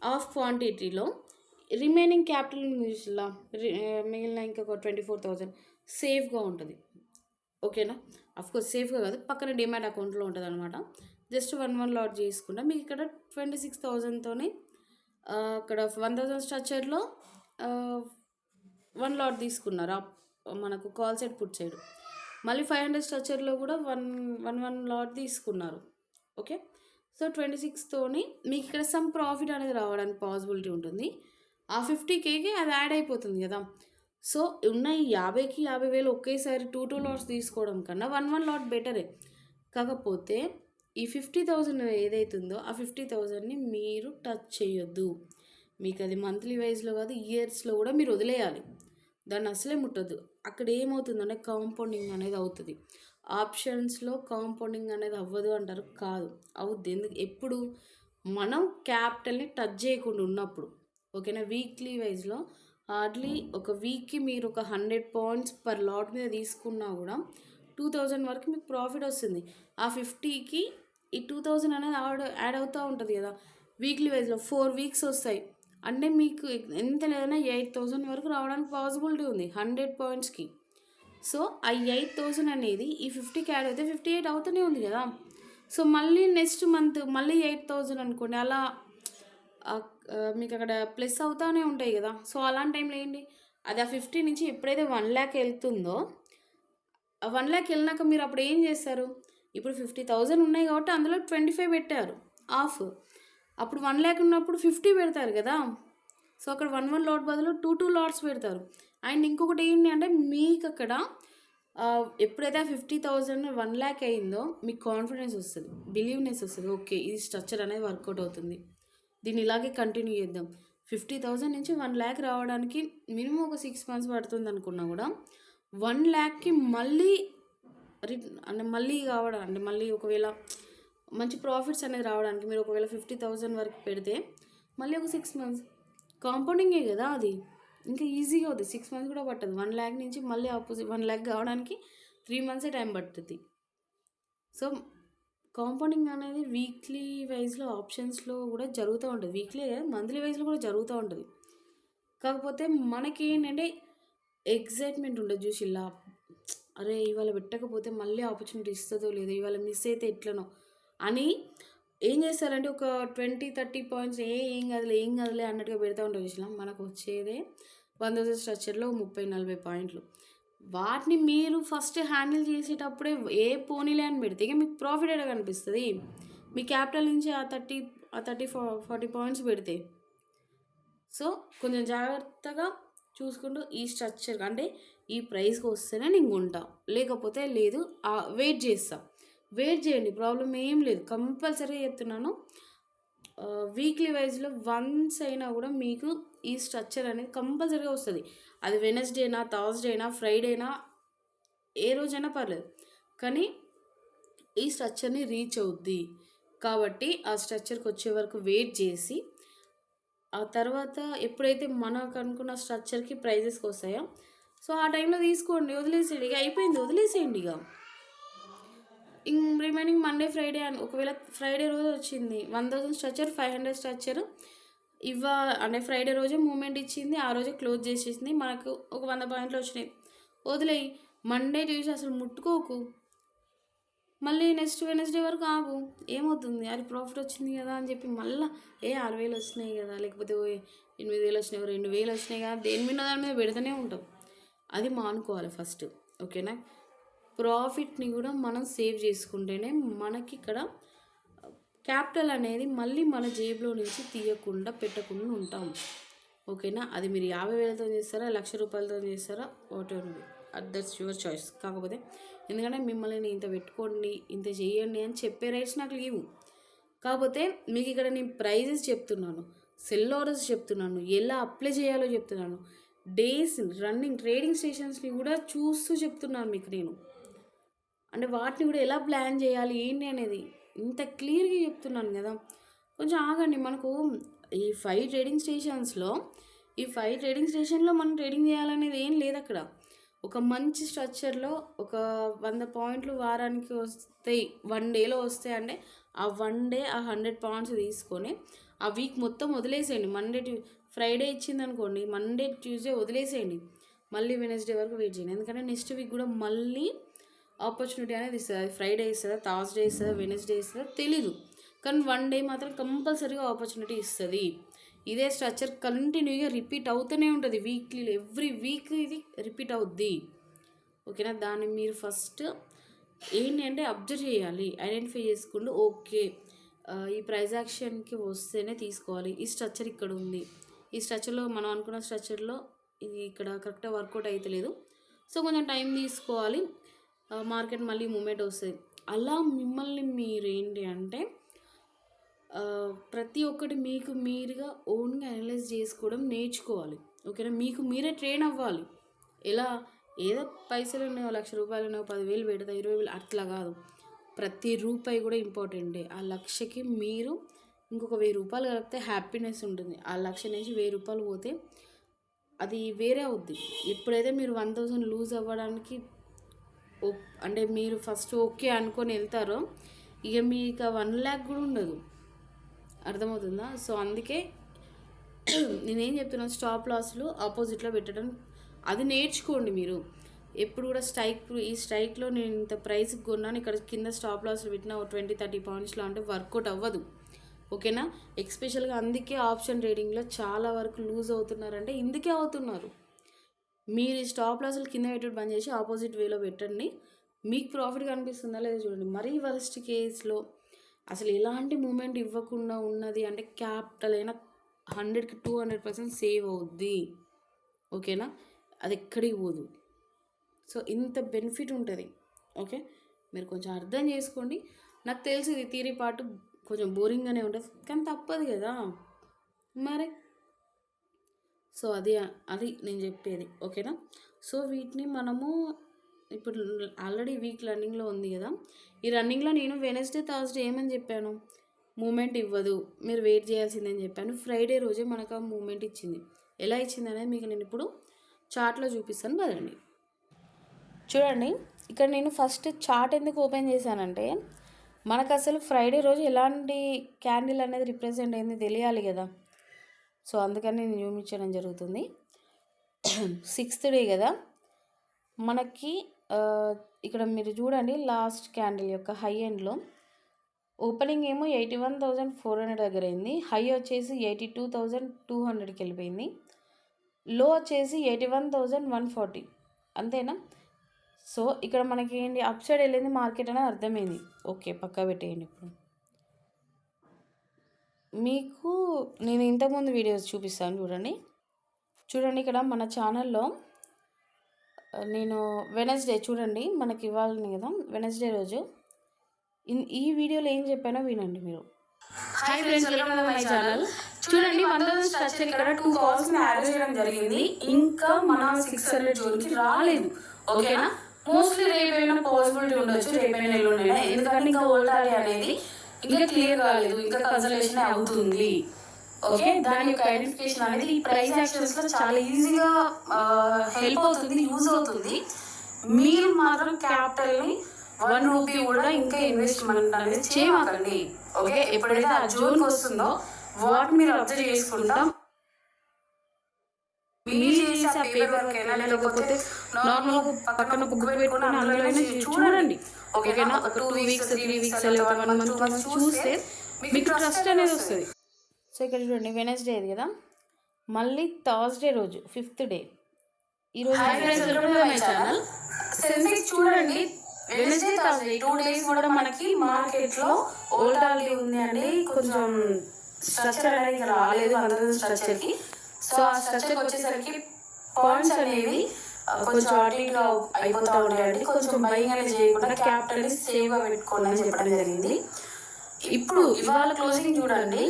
హాఫ్ క్వాంటిటీలో రిమైనింగ్ క్యాపిటల్ మిగిలిన ఇంకొక 24,000 సేఫ్గా ఉంటుంది. ఓకేనా? అఫ్కోర్స్ సేఫ్గా కాదు, పక్కన డిమాట్ అకౌంట్లో ఉంటుంది అనమాట. జస్ట్ 1 లాట్ చేసుకుంటా మీకు ఇక్కడ 26,000తోనే అక్కడ 1000 స్ట్రక్చర్లో 1 లాట్ తీసుకున్నారు మనకు కాల్ సైడ్ పుట్ సైడ్, మళ్ళీ 500 స్ట్రక్చర్లో కూడా 1 లాట్ తీసుకున్నారు. ఓకే, సో 26తోని మీకు ఇక్కడ సమ్ ప్రాఫిట్ అనేది రావడానికి పాసిబిలిటీ ఉంటుంది. ఆ 50Kకి అది యాడ్ అయిపోతుంది కదా. సో ఉన్న ఈ 50కి 50,000 ఒకేసారి 2 లాట్స్ తీసుకోవడం కన్నా 1 లాట్ బెటరే. కాకపోతే ఈ 50,000 ఏదైతుందో ఆ 50,000ని మీరు టచ్ చేయొద్దు. మీకు అది మంత్లీ వైజ్లో కాదు, ఇయర్స్లో కూడా మీరు వదిలేయాలి, దాన్ని అసలే ముట్టద్దు. అక్కడ ఏమవుతుందంటే కాంపౌండింగ్ అనేది అవుతుంది. ఆప్షన్స్లో కాంపౌండింగ్ అనేది అవ్వదు అంటారు, కాదు, అవుద్ది. ఎందుకు, ఎప్పుడు మనం క్యాపిటల్ని టచ్ చేయకుండా ఉన్నప్పుడు. ఓకేనా? వీక్లీ వైజ్లో హార్డ్లీ ఒక వీక్కి మీరు ఒక 100 పాయింట్స్ పర్ లాట్ మీద తీసుకున్నా కూడా 2000 వరకు మీకు ప్రాఫిట్ వస్తుంది. ఆ 50కి ఈ 2000 అనేది యాడ్ అవుతూ ఉంటుంది కదా వీక్లీ వైజ్లో. 4 వీక్స్ వస్తాయి అంటే మీకు ఎంత లేదన్నా 8,000 వరకు రావడానికి పాసిబిలిటీ ఉంది 100 పాయింట్స్కి. సో ఆ 8,000 అనేది ఈ 50కి యాడ్ అయితే 58 అవుతూనే ఉంది కదా. సో మళ్ళీ నెక్స్ట్ మంత్ మళ్ళీ 8,000 అనుకోండి, అలా మీకు అక్కడ ప్లస్ అవుతూనే ఉంటాయి కదా. సో అలాంటి టైంలో ఏంటి, అది ఆ 50 నుంచి ఎప్పుడైతే 1 lakh వెళ్తుందో ఆ 1 lakh వెళ్ళినాక మీరు అప్పుడు ఏం చేస్తారు, ఇప్పుడు 50,000 ఉన్నాయి కాబట్టి అందులో 25 పెట్టారు ఆఫ్, అప్పుడు 1 lakh ఉన్నప్పుడు 50 పెడతారు కదా. సో అక్కడ 1 లాట్ బదులు 2 లాట్స్ పెడతారు. అండ్ ఇంకొకటి ఏంటి అంటే మీకు అక్కడ ఎప్పుడైతే 50,000 1 lakh అయిందో మీకు కాన్ఫిడెన్స్ వస్తుంది, బిలీవ్నెస్ వస్తుంది, ఓకే ఇది స్ట్రక్చర్ అనేది వర్కౌట్ అవుతుంది, దీన్ని ఇలాగే కంటిన్యూ చేద్దాం. 50,000 నుంచి 1 lakh రావడానికి మినిమం ఒక 6 months పడుతుంది అనుకున్నా కూడా 1 lakhకి మళ్ళీ అంటే మళ్ళీ కావడం అంటే మళ్ళీ ఒకవేళ మంచి ప్రాఫిట్స్ అనేది రావడానికి మీరు ఒకవేళ 50,000 వరకు పెడితే మళ్ళీ ఒక 6 మంత్స్ కాంపౌండింగే కదా అది. ఇంకా ఈజీగా అవుతుంది. 6 మంత్స్ కూడా పట్టదు. 1,00,000 నుంచి మళ్ళీ ఆపోజిట్ 1,00,000 కావడానికి 3 మంత్సే టైం పడుతుంది. సో కాంపౌండింగ్ అనేది వీక్లీ వైజ్‌లో ఆప్షన్స్‌లో కూడా జరుగుతూ ఉంటుంది. వీక్లీ మంత్లీ వైజ్‌లో కూడా జరుగుతూ ఉంటుంది. కాకపోతే మనకి ఏంటంటే ఎక్సైట్‌మెంట్ ఉండదు చూసిల్లా. అరే! ఇవాళ పెట్టకపోతే మళ్ళీ ఆపర్చునిటీ ఇస్తదో లేదో, ఇవాళ మిస్ అయితే ఎట్లనో అని ఏం చేస్తారంటే ఒక 20, 30 పాయింట్స్ ఏం కాదులే, ఏం కాదులే అన్నట్టుగా పెడతా ఉంటారు చూసినా. మనకు వచ్చేదే 1,000 స్ట్రక్చర్‌లో 30, 40 పాయింట్లు. వాటిని మీరు ఫస్ట్ హ్యాండిల్ చేసేటప్పుడే ఏ పోనీలే అని పెడితే ఇక మీకు ప్రాఫిట్ ఎక్కడ కనిపిస్తది? మీ క్యాపిటల్ నుంచి ఆ 30, 40 పాయింట్స్ పెడితే. సో కొంచెం జాగ్రత్తగా చూసుకుంటూ ఈ స్ట్రక్చర్ అంటే ఈ ప్రైస్కి వస్తేనే నేను కొంటా, లేకపోతే లేదు వెయిట్ చేస్తా. వెయిట్ చేయండి, ప్రాబ్లం ఏం లేదు. కంపల్సరీగా చెప్తున్నాను. వీక్లీ వైజ్లో వన్స్ అయినా కూడా మీకు ఈ స్ట్రక్చర్ అనేది కంపల్సరీగా వస్తుంది. అది వెనస్డేనా, థర్స్డేనా, ఫ్రైడేనా, ఏ రోజైనా పర్లేదు, కానీ ఈ స్ట్రక్చర్ని రీచ్ అవుద్ది. కాబట్టి ఆ స్ట్రక్చర్కి వచ్చే వరకు వెయిట్ చేసి ఆ తర్వాత ఎప్పుడైతే మనకు అనుకున్న స్ట్రక్చర్కి ప్రైజెస్కి వస్తాయో సో ఆ టైంలో తీసుకోండి, వదిలేసేయండి, ఇక అయిపోయింది, వదిలేసేయండి. ఇక రిమైనింగ్ మండే ఫ్రైడే అని ఒకవేళ ఫ్రైడే రోజు వచ్చింది 1,000 స్ట్రక్చర్, 500 స్ట్రక్చర్ అంటే ఫ్రైడే రోజే మూమెంట్ ఇచ్చింది, ఆ రోజే క్లోజ్ చేసేసింది, మనకు ఒక 100 పాయింట్లు వచ్చినాయి, వదిలేయి. మండే ట్యూస్డే అసలు ముట్టుకోకు, మళ్ళీ నెక్స్ట్ వెనస్డే వరకు ఆగు, ఏమవుతుంది? అది ప్రాఫిట్ వచ్చింది కదా అని చెప్పి మళ్ళీ 6,000 వచ్చినాయి కదా, లేకపోతే 8,000 వచ్చినాయి, 2,000 వచ్చినాయి కదా, దేని మీద దాని మీద పెడుతూనే ఉంటాం. అది మానుకోవాలి ఫస్ట్, ఓకేనా? ప్రాఫిట్ని కూడా మనం సేవ్ చేసుకుంటేనే మనకి ఇక్కడ క్యాపిటల్ అనేది మళ్ళీ మన జేబులో నుంచి తీయకుండా పెట్టకుండా ఉంటాం, ఓకేనా? అది మీరు 50,000తో చేస్తారా, 1,00,000 రూపాయలతో చేస్తారా, what ever that's your choice. కాకపోతే ఎందుకంటే మిమ్మల్ని ఇంత పెట్టుకోండి, ఇంత చేయండి అని చెప్పే రైట్స్ నాకు లేవు. కాకపోతే మీకు ఇక్కడ నేను ప్రైజెస్ చెప్తున్నాను, సెల్ ఆర్డర్స్ చెప్తున్నాను, ఎలా అప్లై చేయాలో చెప్తున్నాను, డేస్ రన్నింగ్ ట్రేడింగ్ స్టేషన్స్ని కూడా చూస్తూ చెప్తున్నాను మీకు నేను. అంటే వాటిని కూడా ఎలా ప్లాన్ చేయాలి ఏంటి అనేది ఇంత క్లియర్గా చెప్తున్నాను కదా. కొంచెం ఆగండి. మనకు ఈ 5 ట్రేడింగ్ స్టేషన్స్లో మనం ట్రేడింగ్ చేయాలనేది ఏం లేదు అక్కడ. ఒక మంచి స్ట్రక్చర్లో ఒక 100 పాయింట్లు వారానికి వస్తాయి, 1 డేలో వస్తాయి అంటే ఆ 1 డే ఆ 100 పాయింట్స్ తీసుకొని ఆ వీక్ మొత్తం వదిలేసేయండి. ఫ్రైడే ఇచ్చింది అనుకోండి, మండే ట్యూస్డే వదిలేసేయండి, మళ్ళీ వెనస్డే వరకు వెయిట్ చేయండి. ఎందుకంటే నెక్స్ట్ వీక్ కూడా మళ్ళీ ఆపర్చునిటీ అనేది ఇస్తుంది. అది ఫ్రైడే ఇస్తుందా, థర్స్డే ఇస్తుందా, వెనస్డే ఇస్తుందా తెలీదు, కానీ 1 డే మాత్రం కంపల్సరీగా ఆపర్చునిటీ ఇస్తుంది. ఇదే స్ట్రక్చర్ కంటిన్యూగా రిపీట్ అవుతూనే ఉంటుంది వీక్లీలో, ఎవ్రీ వీక్ ఇది రిపీట్ అవుద్ది, ఓకేనా? దాన్ని మీరు ఫస్ట్ ఏంటి అంటే అబ్జర్వ్ చేయాలి, ఐడెంటిఫై చేసుకుంటూ ఓకే ఈ ప్రైజ్ యాక్షన్కి వస్తేనే తీసుకోవాలి, ఈ స్ట్రక్చర్ ఇక్కడ ఉంది, ఈ స్ట్రక్చర్లో మనం అనుకున్న స్ట్రక్చర్లో ఇది ఇక్కడ కరెక్ట్గా వర్కౌట్ అవుతలేదు, సో కొంచెం టైం తీసుకోవాలి, మార్కెట్ మళ్ళీ మూమెంట్ వస్తుంది. అలా మిమ్మల్ని మీరు ఏంటి అంటే ప్రతి ఒక్కటి మీకు మీరుగా ఓన్గా అనలైజ్ చేసుకోవడం నేర్చుకోవాలి, ఓకేనా? మీకు మీరే ట్రైన్ అవ్వాలి. ఎలా ఏదో పైసలు ఉన్నాయో, 1,00,000 రూపాయలు ఉన్నాయో, 10,000 పెడతా, 20,000 అట్లా కాదు. ప్రతి రూపాయి కూడా ఇంపార్టెంటే. ఆ 1,00,000కి మీరు ఇంకొక 1,000 రూపాయలు కలిపితే హ్యాపీనెస్ ఉంటుంది. ఆ 1,00,000 నుంచి 1,000 రూపాయలు పోతే అది వేరే అవుద్ది. ఎప్పుడైతే మీరు 1,000 లూజ్ అవ్వడానికి అంటే మీరు ఫస్ట్ ఓకే అనుకొని వెళ్తారో ఇక మీకు 1,00,000 కూడా ఉండదు, అర్థమవుతుందా? సో అందుకే నేనేం చెప్తున్నాను, స్టాప్ లాస్లు ఆపోజిట్లో పెట్టడం అది నేర్చుకోండి మీరు. ఎప్పుడు కూడా ఈ స్ట్రైక్లో నేను ఇంత ప్రైస్కి కొన్నాను, ఇక్కడ కింద స్టాప్ లాస్లు పెట్టిన 20, 30 పాయింట్స్లో అంటే వర్కౌట్ అవ్వదు, ఓకేనా? ఎస్పెషల్గా అందుకే ఆప్షన్ ట్రేడింగ్లో చాలా వరకు లూజ్ అవుతున్నారంటే ఇందుకే అవుతున్నారు. మీరు ఈ స్టాప్ లాస్లు కింద పెట్టడం బంద్ చేసి ఆపోజిట్ వేలో పెట్టండి, మీకు ప్రాఫిట్ కనిపిస్తుందా లేదా చూడండి. మరీ వరస్ట్ కేసులో అసలు ఎలాంటి మూమెంట్ ఇవ్వకుండా ఉన్నది అంటే క్యాపిటల్ అయినా 100కి 200% సేవ్ అవుద్ది, ఓకేనా? అది ఎక్కడికి పోదు. సో ఇంత బెనిఫిట్ ఉంటుంది, ఓకే? మీరు కొంచెం అర్థం చేసుకోండి. నాకు తెలుసు ఇది థియరీ పార్ట్ కొంచెం బోరింగ్గానే ఉంటుంది, కానీ తప్పదు కదా మరి. సో అది నేను చెప్పేది, ఓకేనా? సో వీటిని మనము ఇప్పుడు ఆల్రెడీ వీక్ రన్నింగ్లో ఉంది కదా, ఈ రన్నింగ్లో నేను వెనస్డే థర్స్డే ఏమని చెప్పాను, మూమెంట్ ఇవ్వదు, మీరు వెయిట్ చేయాల్సిందని చెప్పాను. ఫ్రైడే రోజే మనకు ఆ మూమెంట్ ఇచ్చింది. ఎలా ఇచ్చింది అనేది మీకు నేను ఇప్పుడు చార్ట్లో చూపిస్తాను కదండి. చూడండి, ఇక్కడ నేను ఫస్ట్ చార్ట్ ఎందుకు ఓపెన్ చేశానంటే, మనకు అసలు ఫ్రైడే రోజు ఎలాంటి క్యాండిల్ అనేది రిప్రజెంట్ అయింది తెలియాలి కదా. సో అందుకని నేను చూపించడం జరుగుతుంది. 6th డే కదా మనకి. ఇక్కడ మీరు చూడండి, లాస్ట్ క్యాండిల్ యొక్క హై ఎండ్లో ఓపెనింగ్ ఏమో 81,400 దగ్గర అయింది. హై వచ్చేసి 82,200కి వెళ్ళిపోయింది. లో వచ్చేసి 81,140. అంతేనా? సో ఇక్కడ మనకి ఏంటి, అప్ సైడ్ వెళ్ళింది మార్కెట్ అనేది అర్థమైంది. ఓకే, పక్కా పెట్టేయండి. ఇప్పుడు మీకు నేను ఇంతకుముందు వీడియోస్ చూపిస్తాను చూడండి. ఇక్కడ మన ఛానల్లో నేను వెనస్డే చూడండి, మనకి ఇవ్వాలని కదా వెనస్డే రోజు ఈ వీడియోలో ఏం చెప్పానో వినండి మీరు. Hi friends, welcome to my channel. చూడండి, 1000 స్ట్రక్చర్ ఇక్కడ 2 కాల్స్ యాడ్ చేయడం జరిగింది. ఇంకా మన 600 జోన్కి రాలేదు. ఓకేనా? మోస్ట్లీ రేపైనా పాసిబిలిటీ ఉండొచ్చు, రేపైనా ఎల్లుండైనా, ఎందుకంటే ఇంకా ఓల్టాలి అనేది ఇంకా క్లియర్ కాలేదు, ఇంకా కన్సల్టేషన్ అవుతుంది. ఓకే, దాని యొక్క ఐడెంటిఫికేషన్ అనేది ఈ ప్రైస్ యాక్షన్స్లో చాలా ఈజీగా హెల్ప్ అవుతుంది, యూజ్ అవుతుంది. మీరు మాత్రం క్యాపిటల్ని 1 రూపీ కూడా ఇంకా ఇన్వెస్ట్మెంట్ అనేది చేయమాకండి. ఓకే, ఎప్పుడైతే ఆ జోన్కి వస్తుందో వాటిని మీరు అబ్జర్వ్ చేసుకుంటాం. మీరు చేసే ఆ పేపర్ వర్క్ అయినా లేకపోతే నార్మల్గా పక్కన బుక్ పెట్టుకుని అందులో చూడండి. ఓకేనా? ఒక 2 వీక్స్ 3 వీక్స్ లేదా 1 మంత్ చూస్తే మీకు ట్రస్ట్ అనేది వస్తుంది. సో ఇక్కడ చూడండి, వెనస్డే అది కదా, మళ్ళీ థర్స్డే రోజు 5th డే ఈరోజు సెన్సెక్స్ చూడండి, వెనస్డే థర్స్డే 2 డేస్ కూడా మనకి మార్కెట్లో ఓల్టాలిటీ ఉంది అండి. కొంచెం స్ట్రక్చర్ అనేది రాలేదు 100 స్ట్రక్చర్కి. సో ఆ స్ట్రక్చర్కి వచ్చేసరికి పాయింట్స్ అనేవి కొంచెం అటు ఇటు అయిపోతూ ఉంటాయండి. కొంచెం బయింగ్ అనేది చేయకుండా క్యాపిటల్ సేవ్గా పెట్టుకోండి అని చెప్పడం జరిగింది. ఇప్పుడు ఇవాళ క్లోజింగ్ చూడండి,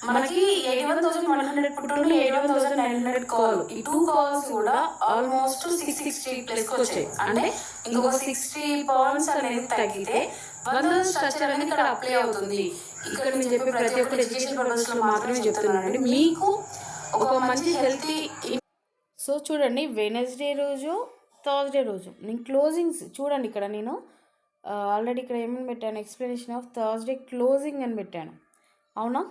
మనకి 81,100 పుట్టుండి 81,900 కాల్. ఈ 2 కాల్స్ కూడా ఆల్మోస్ట్ 660 ప్లస్ వచ్చాయి. అంటే ఇంకొక 60 పాయింట్స్ అనేది తగ్గితే 100 స్ట్రక్చర్ అనేది ఇక్కడ అప్లై అవుతుంది. ఇక్కడ నేను చెప్పే ప్రతి ఒక్కటి ఎడ్యుకేషన్ పర్పస్లో మాత్రమే చెప్తున్నానండి, మీకు ఒక మంచి హెల్తీ. సో చూడండి, వెనస్డే రోజు థర్స్డే రోజు నేను క్లోజింగ్స్ చూడండి. ఇక్కడ నేను ఆల్రెడీ ఇక్కడ ఏమని పెట్టాను, ఎక్స్ప్లెనేషన్ ఆఫ్ థర్స్డే క్లోజింగ్ అని పెట్టాను, అవునా?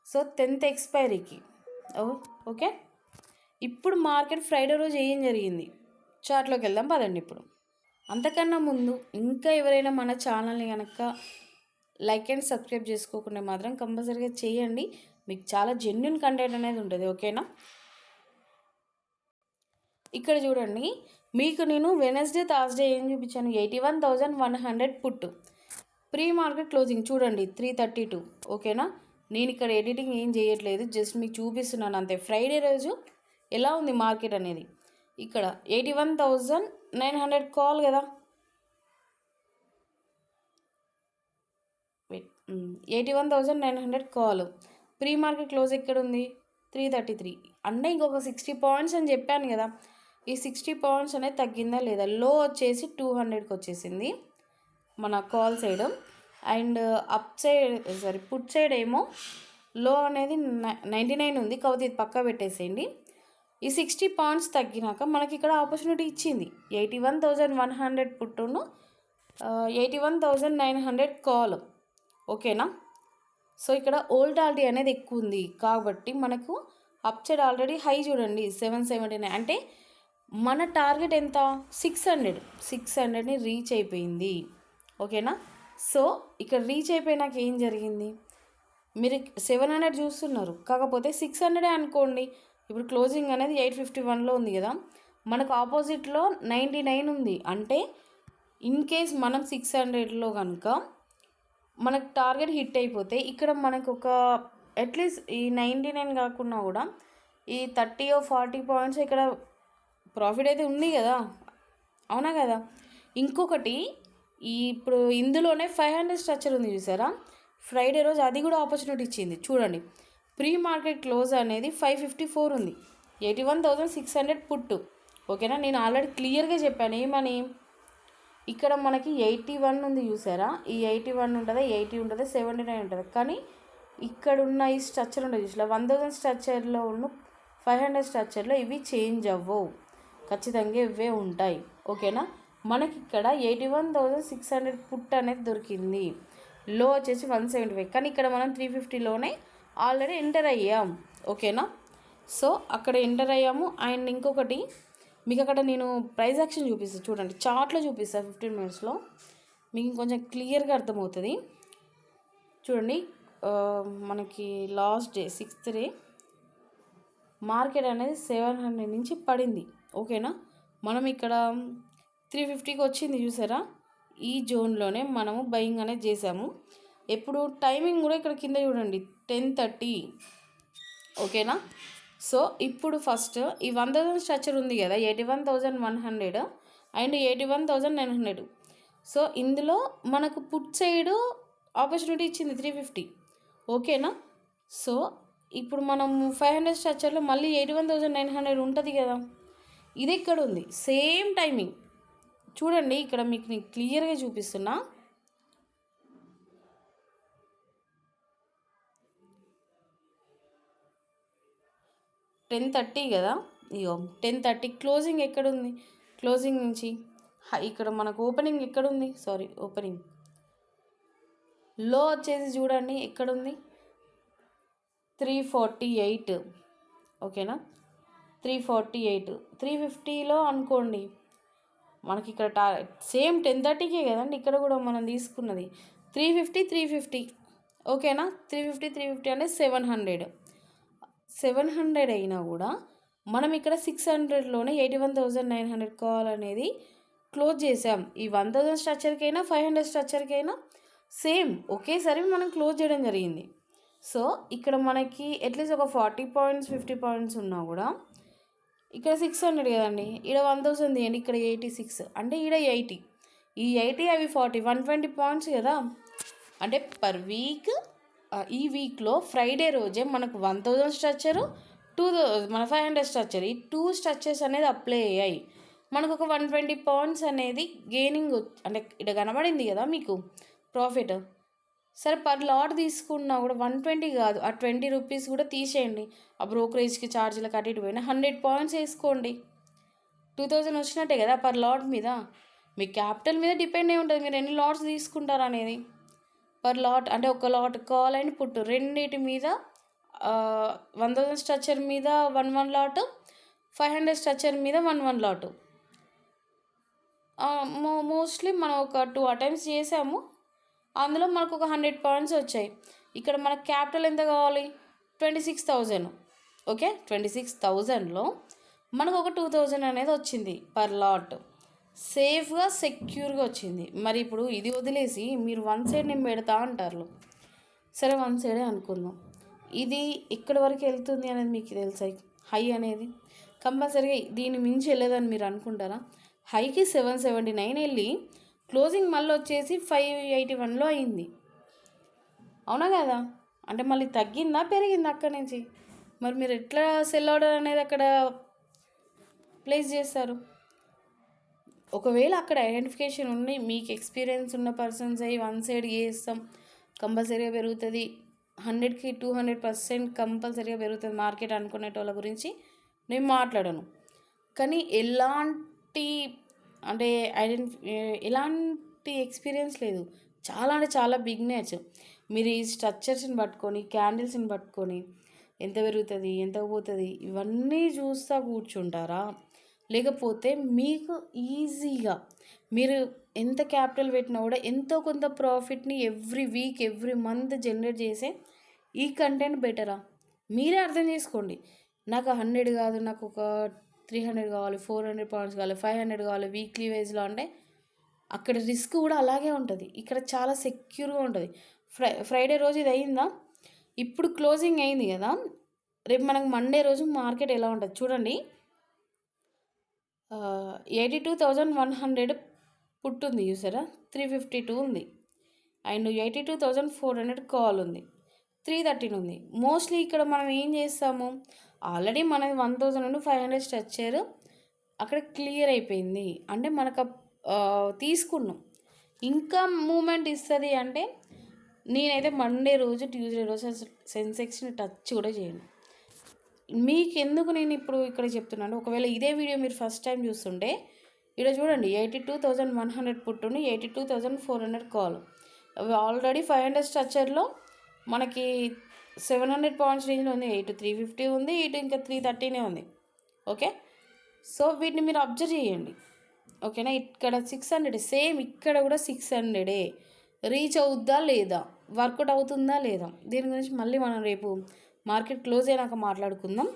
So 10th ఎక్స్పైరీకి. ఓకే, ఇప్పుడు మార్కెట్ ఫ్రైడే రోజు ఏం జరిగింది చార్ట్లోకి వెళ్దాం పదండి. ఇప్పుడు అంతకన్నా ముందు ఇంకా ఎవరైనా మన ఛానల్ని కనుక లైక్ అండ్ సబ్స్క్రైబ్ చేసుకోకుండా మాత్రం కంపల్సరీగా చేయండి. మీకు చాలా జెన్యున్ కంటెంట్ అనేది ఉంటుంది. ఓకేనా? ఇక్కడ చూడండి, మీకు నేను వెనస్డే థర్స్డే ఏం చూపించాను, 81,100 పుట్టు. ప్రీ మార్కెట్ క్లోజింగ్ చూడండి 332. ఓకేనా? నేను ఇక్కడ ఎడిటింగ్ ఏం చేయట్లేదు, జస్ట్ మీకు చూపిస్తున్నాను అంతే. ఫ్రైడే రోజు ఎలా ఉంది మార్కెట్ అనేది. ఇక్కడ 81,900 కాల్ కదా, 81,900 కాల్. ప్రీ మార్కెట్ క్లోజ్ ఎక్కడ ఉంది, 333. అంటే ఇంకొక 60 పాయింట్స్ అని చెప్పాను కదా, ఈ 60 పాయింట్స్ అనేది తగ్గిందా లేదా. లో వచ్చేసి 200కి వచ్చేసింది మన call side, and up side put side ఏమో లో అనేది 99 ఉంది. కాబట్టి ఇది పక్కా పెట్టేసేయండి. ఈ 60 పాయింట్స్ తగ్గినాక మనకి ఇక్కడ ఆపర్చునిటీ ఇచ్చింది, 81,100 పుట్టును 81,900 కాల్. ఓకేనా? సో ఇక్కడ ఓల్టాలిటీ అనేది ఎక్కువ ఉంది కాబట్టి మనకు అప్ సైడ్ ఆల్రెడీ హై చూడండి 779. అంటే మన టార్గెట్ ఎంత, 600ని రీచ్ అయిపోయింది. ఓకేనా? సో ఇక్కడ రీచ్ అయిపోయినాక ఏం జరిగింది, మీరు 700 చూస్తున్నారు, కాకపోతే 600 అనుకోండి. ఇప్పుడు క్లోజింగ్ అనేది 851లో ఉంది కదా, మనకు ఆపోజిట్లో 99 ఉంది. అంటే ఇన్ కేస్ మనం 600లో కనుక మనకు టార్గెట్ హిట్ అయిపోతే ఇక్కడ మనకు ఒక అట్లీస్ట్ ఈ 99 కాకుండా కూడా ఈ 30 or 40 పాయింట్స్ ఇక్కడ ప్రాఫిట్ అయితే ఉంది కదా, అవునా కదా? ఇంకొకటి ఇప్పుడు ఇందులోనే 500 స్ట్రక్చర్ ఉంది చూసారా, ఫ్రైడే రోజు అది కూడా ఆపర్చునిటీ ఇచ్చింది. చూడండి, ప్రీ మార్కెట్ క్లోజ్ అనేది 554 ఉంది, 81,600 పుట్టు. ఓకేనా? నేను ఆల్రెడీ క్లియర్గా చెప్పాను ఏమని, ఇక్కడ మనకి 81 ఉంది చూసారా, ఈ 81 ఉంటుంది, 80 ఉంటుంది, 79 ఉంటుంది. కానీ ఇక్కడ ఉన్న ఈ స్ట్రక్చర్ ఉంటుంది చూసా, 1000 స్ట్రక్చర్లో ఉన్న 500 స్ట్రక్చర్లో ఇవి చేంజ్ అవ్వవు, ఖచ్చితంగా ఇవే ఉంటాయి. ఓకేనా. మనకి ఇక్కడ 81,600 పుట్ అనేది దొరికింది, లో వచ్చేసి 175. కానీ ఇక్కడ మనం 350లోనే ఆల్రెడీ ఎంటర్ అయ్యాం. ఓకేనా. సో అక్కడ ఎంటర్ అయ్యాము. అండ్ ఇంకొకటి మీకు అక్కడ నేను ప్రైస్ యాక్షన్ చూపిస్తాను చూడండి, చార్ట్లో చూపిస్తాను 15 మినిట్స్లో, మీకు కొంచెం క్లియర్గా అర్థమవుతుంది. చూడండి, మనకి last day 6th day market అనేది 700 నుంచి పడింది. ఓకేనా. మనం ఇక్కడ 350కి వచ్చింది చూసారా, ఈ జోన్లోనే మనము బయింగ్ అనేది చేసాము. ఎప్పుడు టైమింగ్ కూడా ఇక్కడ కింద చూడండి 10:30. ఓకేనా. సో ఇప్పుడు ఫస్ట్ ఈ 1000 స్ట్రక్చర్ ఉంది కదా, 81,100 అండ్ 81,900. సో ఇందులో మనకు పుట్ సైడ్ ఆపర్చునిటీ ఇచ్చింది 350. ఓకేనా. సో ఇప్పుడు మనం 500 స్ట్రక్చర్లో మళ్ళీ 81,900 ఉంటుంది కదా, ఇది ఇక్కడ ఉంది సేమ్ టైమింగ్. చూడండి ఇక్కడ మీకు నేను క్లియర్గా చూపిస్తున్నా. $10:30 కదా, ఇగో 10:30 క్లోజింగ్ ఎక్కడుంది, క్లోజింగ్ నుంచి ఇక్కడ మనకు ఓపెనింగ్ ఎక్కడుంది, ఓపెనింగ్ లో వచ్చేసి చూడండి ఎక్కడుంది, 348. ఓకేనా. 348, 350లో అనుకోండి. మనకి ఇక్కడ సేమ్ 10:30కే కదండి ఇక్కడ కూడా మనం తీసుకున్నది, 350. ఓకేనా. 350 అంటే 700 అయినా కూడా మనం ఇక్కడ 600లోనే 81,900 కాల్ అనేది క్లోజ్ చేసాం. ఈ 1000 స్ట్రక్చర్కైనా 500 స్ట్రక్చర్కైనా సేమ్ ఒకేసారి మనం క్లోజ్ చేయడం జరిగింది. సో ఇక్కడ మనకి అట్లీస్ట్ ఒక 40 పాయింట్స్ 50 పాయింట్స్ ఉన్నా కూడా ఇక్కడ 600 కదండి, ఇక్కడ 1000 తీయండి, ఇక్కడ 86 అంటే ఇక్కడ 80, ఈ 80 అవి 40, 120 పాయింట్స్ కదా. అంటే పర్ వీక్ ఈ వీక్లో ఫ్రైడే రోజే మనకు 1000 స్ట్రక్చరు, 500 స్ట్రక్చర్, ఈ 2 స్ట్రక్చర్స్ అనేది అప్లై అయ్యాయి. మనకు ఒక 120 పాయింట్స్ అనేది గెయినింగ్, అంటే ఇక్కడ కనబడింది కదా మీకు ప్రాఫిట్. సరే పర్ లాట్ తీసుకున్నా కూడా 120 కాదు, ఆ 20 రూపీస్ కూడా తీసేయండి, ఆ బ్రోకరేజ్కి ఛార్జీలకు అటు ఇటు పోయినా 100 పాయింట్స్ వేసుకోండి, 2000 వచ్చినట్టే కదా పర్ లాట్ మీద. మీ క్యాపిటల్ మీద డిపెండ్ అయి ఉంటుంది మీరు ఎన్ని లాట్స్ తీసుకుంటారు అనేది. పర్ లాట్ అంటే ఒక లాట్ కాల్ అండ్ పుట్ రెండింటి మీద 1000 స్ట్రక్చర్ మీద 1 లాట్, 500 స్ట్రక్చర్ మీద 1 లాట్. మోస్ట్లీ మనం ఒక 2 అటెంప్ట్స్ చేసాము, అందులో మనకు ఒక 100 పాయింట్స్ వచ్చాయి. ఇక్కడ మనకు క్యాపిటల్ ఎంత కావాలి, 26,000. ఓకే, 26,000లో మనకు ఒక 2,000 అనేది వచ్చింది పర్ లాట్, సేఫ్గా సెక్యూర్గా వచ్చింది. మరి ఇప్పుడు ఇది వదిలేసి మీరు 1 సైడ్ నేను పెడతా అంటారు. సరే 1 సైడే అనుకుందాం, ఇది ఎక్కడి వరకు వెళ్తుంది అనేది మీకు తెలుసా, హై అనేది కంపల్సరీగా దీన్ని మించి వెళ్ళేదని మీరు అనుకుంటారా. హైకి 779 వెళ్ళి క్లోజింగ్ మళ్ళీ వచ్చేసి 581లో అయింది, అవునా కదా. అంటే మళ్ళీ తగ్గిందా పెరిగిందా అక్కడి నుంచి, మరి మీరు ఎట్లా సెల్ ఆర్డర్ అనేది అక్కడ ప్లేస్ చేస్తారు. ఒకవేళ అక్కడ ఐడెంటిఫికేషన్ ఉండి మీకు ఎక్స్పీరియన్స్ ఉన్న పర్సన్స్ అయ్యి 1 సైడ్ చేస్తాం కంపల్సరీగా పెరుగుతుంది, 100కి 200% కంపల్సరీగా పెరుగుతుంది మార్కెట్ అనుకునేటోళ్ళ గురించి నేను మాట్లాడను. కానీ ఎలాంటి అంటే ఎలాంటి ఎక్స్పీరియన్స్ లేదు, చాలా అంటే చాలా బిగినర్స్. మీరు ఈ స్ట్రక్చర్స్ని పట్టుకొని క్యాండిల్స్ని పట్టుకొని ఎంత పెరుగుతుంది ఎంత పోతుంది ఇవన్నీ చూస్తూ కూర్చుంటారా, లేకపోతే మీకు ఈజీగా మీరు ఎంత క్యాపిటల్ పెట్టినా కూడా ఎంతో కొంత ప్రాఫిట్ని every week every month generate చేసే ఈ కంటెంట్ బెటరా. మీరే అర్థం చేసుకోండి. నాకు 100 కాదు, నాకు ఒక 300 కావాలి, 400 పాయింట్స్ కావాలి, 500 కావాలి వీక్లీ వైజ్లో అంటే అక్కడ రిస్క్ కూడా అలాగే ఉంటుంది, ఇక్కడ చాలా సెక్యూర్గా ఉంటుంది. ఫ్రైడే రోజు ఇది అయిందా, ఇప్పుడు క్లోజింగ్ అయింది కదా, రేపు మనకు మండే రోజు మార్కెట్ ఎలా ఉంటుంది చూడండి. 82,100 పుట్టుంది చూసారా, 352 ఉంది, అండ్ 82,400 కాల్ ఉంది, 313 ఉంది. మోస్ట్లీ ఇక్కడ మనం ఏం చేస్తాము, ఆల్రెడీ మనది 1,500 స్ట్రక్చర్ అక్కడ క్లియర్ అయిపోయింది. అంటే మనకు తీసుకున్నాం. ఇంకా మూమెంట్ ఇస్తుంది అంటే నేనైతే మండే రోజు ట్యూస్డే రోజు సెన్సెక్స్ని టచ్ కూడా చేయను. మీకెందుకు నేను ఇప్పుడు ఇక్కడ చెప్తున్నాను, ఒకవేళ ఇదే వీడియో మీరు ఫస్ట్ టైం చూస్తుంటే ఇక్కడ చూడండి 82,100 పుట్టుండి 82,400 కాల్. అవి ఆల్రెడీ 500 స్ట్రక్చర్లో మనకి 700 పాయింట్స్ రేంజ్లో ఉంది. ఇటు 350 ఉంది, ఇటు ఇంకా 330 ఉంది. ఓకే, సో వీటిని మీరు అబ్జర్వ్ చేయండి. ఓకేనా, ఇక్కడ 600 సేమ్, ఇక్కడ కూడా 600 రీచ్ అవుద్దా లేదా, వర్కౌట్ అవుతుందా లేదా, దీని గురించి మళ్ళీ మనం రేపు మార్కెట్ క్లోజ్ అయినాక మాట్లాడుకుందాం.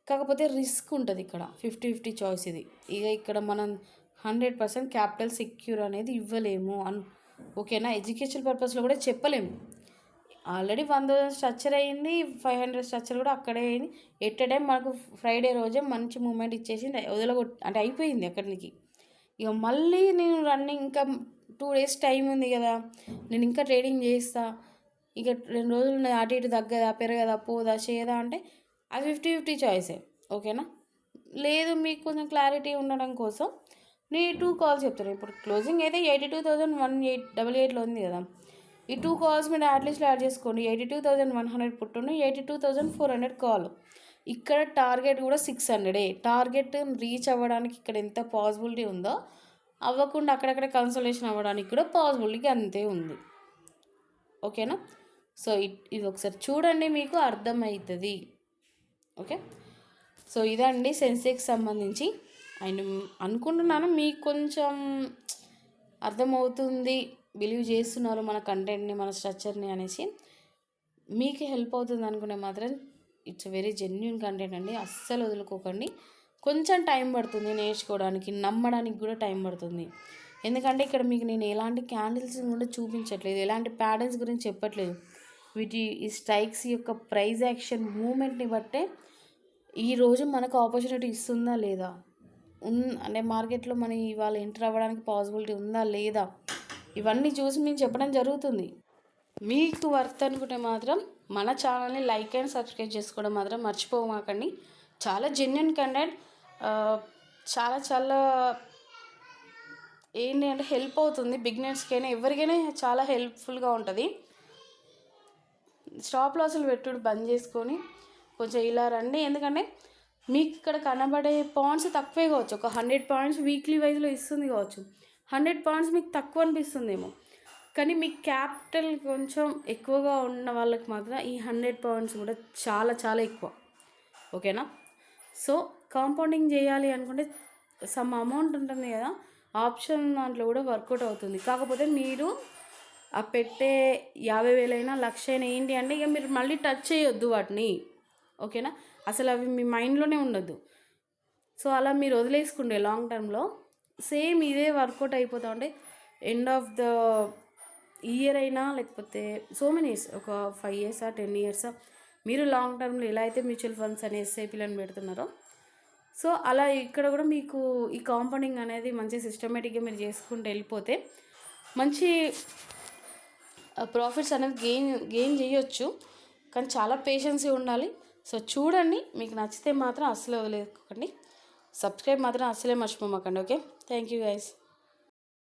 కాకపోతే రిస్క్ ఉంటుంది ఇక్కడ, 50-50 చాయిస్ ఇది. ఇక ఇక్కడ మనం 100% క్యాపిటల్ సెక్యూర్ అనేది ఇవ్వలేము ఓకేనా, ఎడ్యుకేషన్ పర్పస్లో కూడా చెప్పలేము. ఆల్రెడీ 1,000 స్ట్రక్చర్ అయ్యింది, 500 స్ట్రక్చర్ కూడా అక్కడే అయింది. ఎట్ ఎ టైం మనకు ఫ్రైడే రోజే మంచి మూమెంట్ ఇచ్చేసి అంటే అయిపోయింది అక్కడికి. ఇక మళ్ళీ నేను రన్నింగ్ ఇంకా 2 days టైం ఉంది కదా, నేను ఇంకా ట్రేడింగ్ చేస్తా, ఇక 2 రోజులు అటు ఇటు తగ్గదా పెరగదా పోదా చేయదా అంటే అది 50-50 చాయిసే. ఓకేనా, లేదు మీకు కొంచెం క్లారిటీ ఉండడం కోసం నేను 2 కాల్స్ చెప్తాను. ఇప్పుడు క్లోజింగ్ అయితే 82,188లో ఉంది కదా, ఈ 2 కాల్స్ మీరు అట్లీస్ట్ యాడ్ చేసుకోండి. 82,100 పుట్టుండి 82,400 కాల్. ఇక్కడ టార్గెట్ కూడా 600. టార్గెట్ రీచ్ అవ్వడానికి ఇక్కడ ఎంత పాసిబిలిటీ ఉందో అవ్వకుండా అక్కడక్కడ కన్సల్టేషన్ అవ్వడానికి కూడా పాసిబిలిటీ అంతే ఉంది. ఓకేనా, సో ఇది ఒకసారి చూడండి, మీకు అర్థమవుతుంది. ఓకే, సో ఇదండి సెన్సెక్స్ సంబంధించి. అండ్ అనుకుంటున్నాను మీకు కొంచెం అర్థమవుతుంది, బిలీవ్ చేస్తున్నారు మన కంటెంట్ని, మన స్ట్రక్చర్ని అనేసి. మీకు హెల్ప్ అవుతుంది అనుకునే మాత్రం ఇట్స్ వెరీ జెన్యున్ కంటెంట్ అండి, అస్సలు వదులుకోకండి. కొంచెం టైం పడుతుంది నేర్చుకోవడానికి, నమ్మడానికి కూడా టైం పడుతుంది. ఎందుకంటే ఇక్కడ మీకు నేను ఎలాంటి క్యాండిల్స్ కూడా చూపించట్లేదు, ఎలాంటి ప్యాటర్న్స్ గురించి చెప్పట్లేదు. ఈ స్ట్రైక్స్ యొక్క ప్రైజ్ యాక్షన్ మూమెంట్ని బట్టే ఈరోజు మనకు ఆపర్చునిటీ ఇస్తుందా లేదా, అంటే మార్కెట్లో మనం ఇవాళ ఎంటర్ అవ్వడానికి పాసిబిలిటీ ఉందా లేదా, ఇవన్నీ చూసి మేము చెప్పడం జరుగుతుంది. మీకు వర్త్ అనుకుంటే మాత్రం మన ఛానల్ని లైక్ అండ్ సబ్స్క్రైబ్ చేసుకోవడం మాత్రం మర్చిపోమాకండి. చాలా జెన్యున్ కంటెంట్, చాలా ఏంటి అంటే హెల్ప్ అవుతుంది బిగినర్స్కైనా, ఎవరికైనా చాలా హెల్ప్ఫుల్గా ఉంటుంది. స్టాప్ లాసులు పెట్టుడు బంద్ చేసుకొని కొంచెం ఇలా రండి. ఎందుకంటే మీకు ఇక్కడ కనబడే పాయింట్స్ తక్కువే కావచ్చు, ఒక 100 పాయింట్స్ వీక్లీ వైజ్లో ఇస్తుంది కావచ్చు, 100 పాయింట్స్ మీకు తక్కువ అనిపిస్తుందేమో, కానీ మీ క్యాపిటల్ కొంచెం ఎక్కువగా ఉన్న వాళ్ళకి మాత్రం ఈ 100 పాయింట్స్ కూడా చాలా ఎక్కువ. ఓకేనా, సో కాంపౌండింగ్ చేయాలి అనుకుంటే సమ్ అమౌంట్ ఉంటుంది కదా, ఆప్షన్ దాంట్లో కూడా వర్కౌట్ అవుతుంది. కాకపోతే మీరు ఆ పెట్టే 50,000 అయినా 1,00,000 అయినా ఏంటి అంటే ఇక మీరు మళ్ళీ టచ్ చేయొద్దు వాటిని. ఓకేనా, అసలు అవి మీ మైండ్లోనే ఉండొద్దు. సో అలా మీరు వదిలేసుకుంటే లాంగ్ టర్మ్లో సేమ్ ఇదే వర్కౌట్ అయిపోతా ఉంటే ఎండ్ ఆఫ్ ద ఇయర్ అయినా లేకపోతే సో మెనీ ఇయర్స్, ఒక 5 years 10 years మీరు లాంగ్ టర్మ్లో ఎలా అయితే మ్యూచువల్ ఫండ్స్ అనే ఎస్ఐపీలను పెడుతున్నారో, సో అలా ఇక్కడ కూడా మీకు ఈ కాంపౌండింగ్ అనేది మంచి సిస్టమేటిక్గా మీరు చేసుకుంటూ వెళ్ళిపోతే మంచి ప్రాఫిట్స్ అనేది గెయిన్ చేయొచ్చు. కానీ చాలా పేషెన్సీ ఉండాలి. సో చూడండి, మీకు నచ్చితే మాత్రం అస్సలు వదిలేసుకోకండి, సబ్స్క్రైబ్ మాత్రం అస్సలే మర్చిపోమాకండి. Okay, thank you guys.